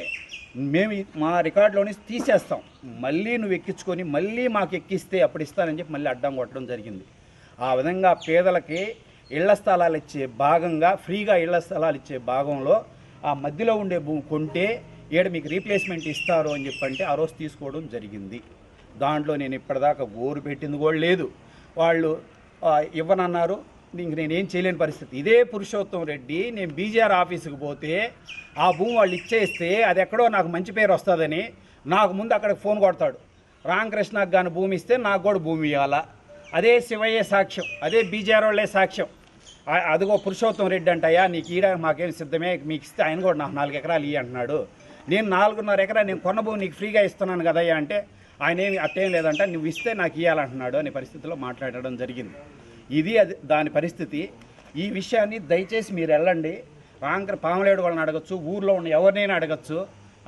మేము మా రికార్డులోని తీసేస్తాం, మళ్ళీ నువ్వు ఎక్కించుకొని మళ్ళీ మాకు ఎక్కిస్తే అప్పుడు ఇస్తానని చెప్పి మళ్ళీ అడ్డం కొట్టడం జరిగింది. ఆ విధంగా పేదలకి ఇళ్ల స్థలాలు ఇచ్చే భాగంగా ఫ్రీగా ఇళ్ల స్థలాలు ఇచ్చే భాగంలో ఆ మధ్యలో ఉండే భూమి కొంటే ఏడు మీకు రీప్లేస్మెంట్ ఇస్తారు అని చెప్పంటే ఆ రోజు తీసుకోవడం జరిగింది. దాంట్లో నేను ఇప్పటిదాకా గోరు పెట్టింది కూడా లేదు, వాళ్ళు ఇవ్వనన్నారు, ఇంక నేనేం చేయలేని పరిస్థితి. ఇదే పురుషోత్తం రెడ్డి నేను బీజేఆర్ ఆఫీసుకు పోతే ఆ భూమి వాళ్ళు ఇచ్చేస్తే అది ఎక్కడో నాకు మంచి పేరు వస్తుందని నాకు ముందు అక్కడికి ఫోన్ కొడతాడు, రామకృష్ణకు కానీ భూమి ఇస్తే నాకు కూడా భూమి ఇవ్వాలా, అదే శివయ్య సాక్ష్యం, అదే బీజేఆర్ వాళ్ళే సాక్ష్యం, అదిగో పురుషోత్తం రెడ్డి అంటయ్యా నీకు ఈయడానికి మాకేం సిద్ధమే, మీకు ఇస్తే ఆయన కూడా నాకు 4 ఎకరాలు ఇయ్యి అంటున్నాడు, నేను 4.5 ఎకరా నేను కొన్న భూమి నీకు ఫ్రీగా ఇస్తున్నాను కదయ్యా అంటే ఆయన ఏమి అట్టేం లేదంట, నువ్వు ఇస్తే నాకు ఇవ్వాలంటున్నాడు అనే పరిస్థితిలో మాట్లాడడం జరిగింది. ఇది అది దాని పరిస్థితి. ఈ విషయాన్ని దయచేసి మీరు వెళ్ళండి, పాములేడు వాళ్ళని అడగచ్చు, ఊర్లో ఉన్న ఎవరినైనా అడగచ్చు,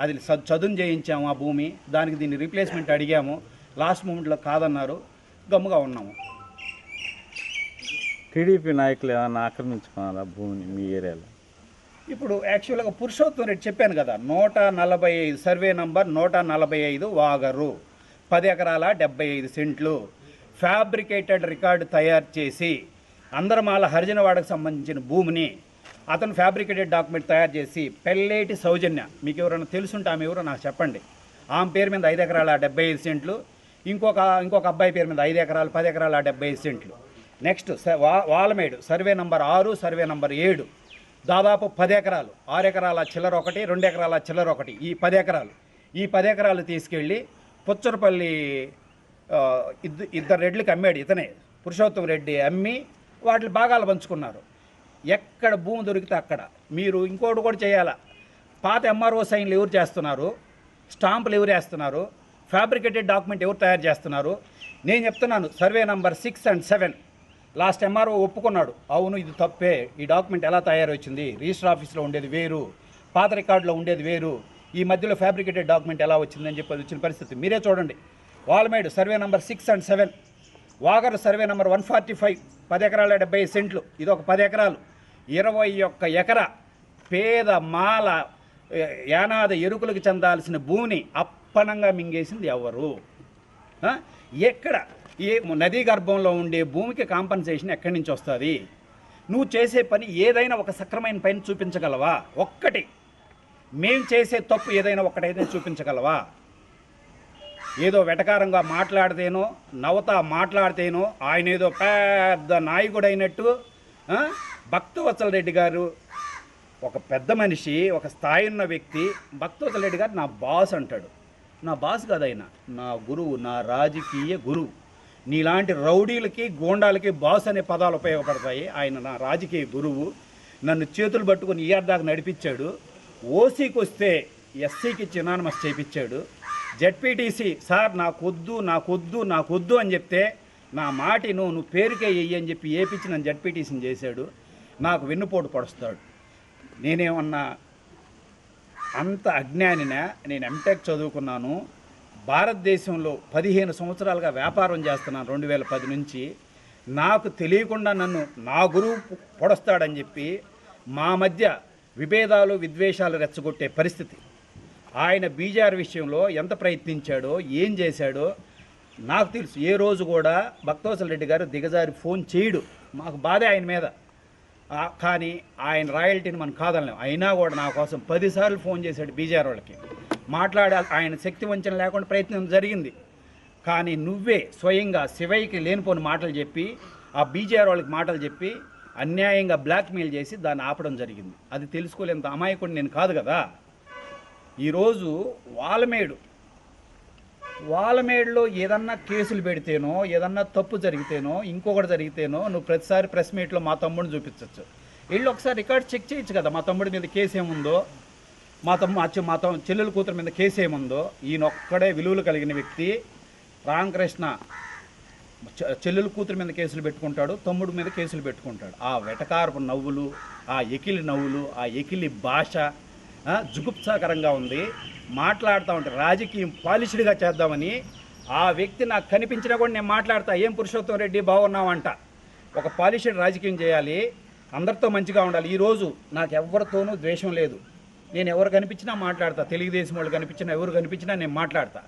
అది చదును చేయించాము ఆ భూమి, దానికి దీన్ని రీప్లేస్మెంట్ అడిగాము, లాస్ట్ మూమెంట్లో కాదన్నారు, గమ్ముగా ఉన్నాము. టీడీపీ నాయకులు ఏమైనా ఆక్రమించుకున్నారా భూమిని మీ ఏరియాలో? ఇప్పుడు యాక్చువల్గా పురుషోత్తం రెడ్డి చెప్పాను కదా, 145 సర్వే నంబర్ 145 వాగరు, 10 ఎకరాల 75 సెంట్లు ఫ్యాబ్రికేటెడ్ రికార్డు తయారు చేసి అందరమాల హరిజనవాడకు సంబంధించిన భూమిని అతను ఫ్యాబ్రికేటెడ్ డాక్యుమెంట్ తయారు చేసి పెళ్ళేటి సౌజన్య, మీకు ఎవరైనా తెలుసుంటే ఆమె ఎవరో నాకు చెప్పండి, ఆమె పేరు మీద 5 ఎకరాల 75 సెంట్లు, ఇంకొక అబ్బాయి పేరు మీద 5 ఎకరాలు 10 ఎకరాల 75 సెంట్లు. Next Valamedu survey number 6 survey number 7 దాదాపు 10 ఎకరాలు, 6 ఎకరాల చిల్లర ఒకటి, 2 ఎకరాల చిల్లర ఒకటి, ఈ 10 ఎకరాలు, ఈ 10 ఎకరాలు తీసుకెళ్ళి పుచ్చరపల్లి ఇద్దరు రెడ్లకి అమ్మాడు ఇతనే పురుషోత్తం రెడ్డి, అమ్మి వాటి భాగాలు పంచుకున్నారు. ఎక్కడ భూమి దొరికితే అక్కడ. మీరు ఇంకోటి కూడా చేయాలా, పాత ఎంఆర్ఓ సైన్లు ఎవరు చేస్తున్నారు, స్టాంపులు ఎవరు వేస్తున్నారు, ఫ్యాబ్రికేటెడ్ డాక్యుమెంట్ ఎవరు తయారు చేస్తున్నారు. నేను చెప్తున్నాను, survey number 6 and 7 last MRO ఒప్పుకున్నాడు, అవును ఇది తప్పే, ఈ డాక్యుమెంట్ ఎలా తయారొచ్చింది, రిజిస్టర్ ఆఫీస్లో ఉండేది వేరు, పాత రికార్డులో ఉండేది వేరు, ఈ మధ్యలో ఫ్యాబ్రికేటెడ్ డాక్యుమెంట్ ఎలా వచ్చిందని చెప్పి వచ్చిన పరిస్థితి మీరే చూడండి. Valmedu survey number 6 and 7, Vagaru survey number 145 10 ఎకరాల 75 సెంట్లు, ఇది ఒక 10 ఎకరాలు, 21 ఎకరా పేద మాల యానాద ఎరుకులకు చెందాల్సిన భూమిని అప్పనంగా మింగేసింది ఎవరు? ఎక్కడ? ఏ నదీ గర్భంలో ఉండే భూమికి కాంపన్సేషన్ ఎక్కడి నుంచి వస్తుంది? నువ్వు చేసే పని ఏదైనా ఒక సక్రమైన పని చూపించగలవా? ఒక్కటి మేం చేసే తప్పు ఏదైనా ఒక్కటైతే చూపించగలవా? ఏదో వెటకారంగా మాట్లాడితేనో నవతా మాట్లాడితేనో ఆయన ఏదో పెద్ద నాయకుడు అయినట్టు. భక్తవత్సల రెడ్డి గారు ఒక పెద్ద మనిషి, ఒక స్థాయి ఉన్న వ్యక్తి. భక్తవత్సల రెడ్డి గారు నా బాస్ అంటాడు. నా బాస్ కాదు, ఆయన నా గురువు, నా రాజకీయ గురువు. నీలాంటి రౌడీలకి గోండాలకి బాస్ అనే పదాలు ఉపయోగపడతాయి. ఆయన నా రాజకీయ గురువు. నన్ను చేతులు పట్టుకుని ఈఆర్ దాకా నడిపించాడు. ఓసీకి వస్తే ఎస్సీకి ఇచ్చి యునానిమస్ చేయించాడు. జెడ్పీటీసీ సార్ నాకొద్దు అని చెప్తే నా మాటి నువ్వు పేరుకే వెయ్యి అని చెప్పి ఏపిచ్చి నన్ను జెడ్పీటీసీని చేశాడు. నాకు వెన్నుపోటు పొడుస్తాడు. నేనేమన్నా అంత అజ్ఞానినా? నేను ఎంటెక్ చదువుకున్నాను, భారతదేశంలో 15 సంవత్సరాలుగా వ్యాపారం చేస్తున్నాను 2010 నుంచి. నాకు తెలియకుండా నన్ను నా గురువు పొడస్తాడని చెప్పి మా మధ్య విభేదాలు విద్వేషాలు రెచ్చగొట్టే పరిస్థితి. ఆయన బీజేఆర్ విషయంలో ఎంత ప్రయత్నించాడో ఏం చేశాడో నాకు తెలుసు. ఏ రోజు కూడా భక్తవత్సల రెడ్డి గారు దిగజారి ఫోన్ చేయడు. మాకు బాధే ఆయన మీద. కానీ ఆయన రాయల్టీని మనం కాదనలేం. అయినా కూడా నా కోసం 10 సార్లు ఫోన్ చేశాడు బీజేఆర్ వాళ్ళకి. మాట్లాడే ఆయన శక్తి వంచన లేకుండా ప్రయత్నం జరిగింది. కానీ నువ్వే స్వయంగా శివయ్యకి లేనిపోని మాటలు చెప్పి ఆ బీజేఆర్ వాళ్ళకి మాటలు చెప్పి అన్యాయంగా బ్లాక్మెయిల్ చేసి దాన్ని ఆపడం జరిగింది. అది తెలుసుకోలేంత అమాయకుడు నేను కాదు కదా. ఈరోజు వాలమేడులో ఏదన్నా కేసులు పెడితేనో ఏదన్నా తప్పు జరిగితేనో ఇంకొకటి జరిగితేనో నువ్వు ప్రతిసారి ప్రెస్ మీట్లో మా తమ్ముడిని చూపించవచ్చు. వీళ్ళు ఒకసారి రికార్డ్ చెక్ చేయొచ్చు కదా, మా తమ్ముడి మీద కేసు ఏముందో, మా చెల్లెల కూతురు మీద కేసు ఏముందో. ఈయనొక్కడే విలువలు కలిగిన వ్యక్తి. రామకృష్ణ చెల్లెల కూతురు మీద కేసులు పెట్టుకుంటాడు, తమ్ముడి మీద కేసులు పెట్టుకుంటాడు. ఆ వెటకారపు నవ్వులు, ఆ ఎకిలి నవ్వులు, ఆ ఎకిలి భాష జుగుప్సాకరంగా ఉంది. మాట్లాడుతూ ఉంటే రాజకీయం పాలిష్డ్గా చేద్దామని ఆ వ్యక్తి నాకు కనిపించినా కూడా నేను మాట్లాడతా. ఏం పురుషోత్తం రెడ్డి బాగున్నావంట. ఒక పాలిష్డ్ రాజకీయం చేయాలి, అందరితో మంచిగా ఉండాలి. ఈరోజు నాకు ఎవరితోనూ ద్వేషం లేదు. నేను ఎవరు కనిపించినా మాట్లాడతా. తెలుగుదేశం వాళ్ళు కనిపించినా ఎవరు కనిపించినా నేను మాట్లాడతా.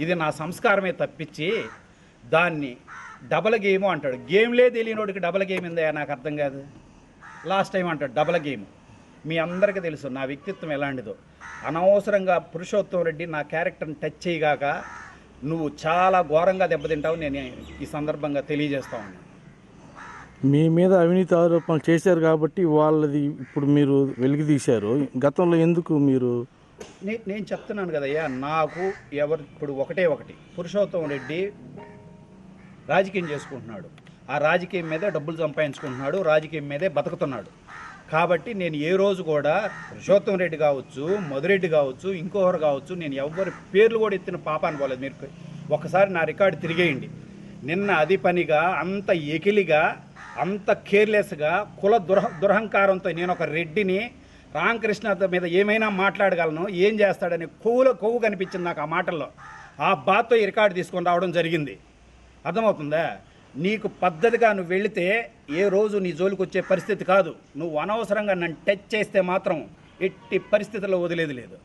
ఇది నా సంస్కారమే తప్పించి దాన్ని డబల్ గేమ్ అంటాడు. గేమ్లే తెలియనోడికి డబల్ గేమ్ ఉందా నాకు అర్థం కాదు. లాస్ట్ టైం అంటాడు డబల్ గేమ్. మీ అందరికీ తెలుసు నా వ్యక్తిత్వం ఎలాంటిదో. అనవసరంగా పురుషోత్తం రెడ్డి నా క్యారెక్టర్ని టచ్ చేయగాక నువ్వు చాలా ఘోరంగా దెబ్బతింటావు నేను ఈ సందర్భంగా తెలియజేస్తా ఉన్నాను. మీ మీద అవినీతి ఆరోపణలు చేశారు కాబట్టి వాళ్ళది ఇప్పుడు మీరు వెలికి తీశారు. గతంలో ఎందుకు మీరు? నేను చెప్తున్నాను కదయ్యా, నాకు ఇప్పుడు ఒకటి పురుషోత్తం రెడ్డి రాజకీయం చేసుకుంటున్నాడు. ఆ రాజకీయం మీదే డబ్బులు సంపాదించుకుంటున్నాడు, రాజకీయం మీదే బతుకుతున్నాడు. కాబట్టి నేను ఏ రోజు కూడా పురుషోత్తం రెడ్డి కావచ్చు, మధురెడ్డి కావచ్చు, ఇంకొకరు కావచ్చు, నేను ఎవరి పేర్లు కూడా ఎత్తిన పాపాన్ని పోలేదు. మీరు ఒకసారి నా రికార్డు తిరిగేయండి. నిన్న అది పనిగా అంత ఎకిలిగా అంత కేర్లెస్గా కుల దురహంకారంతో నేను ఒక రెడ్డిని రామకృష్ణ మీద ఏమైనా మాట్లాడగలను, ఏం చేస్తాడని కొవ్వు కనిపించింది నాకు ఆ మాటల్లో. ఆ బాధతో ఈ రికార్డు తీసుకొని రావడం జరిగింది. అర్థమవుతుందా? నీకు పద్ధతిగా నువ్వు వెళితే ఏ రోజు నీ జోలికి వచ్చే పరిస్థితి కాదు. నువ్వు అనవసరంగా నన్ను టచ్ చేస్తే మాత్రం ఎట్టి పరిస్థితుల్లో వదిలేది లేదు.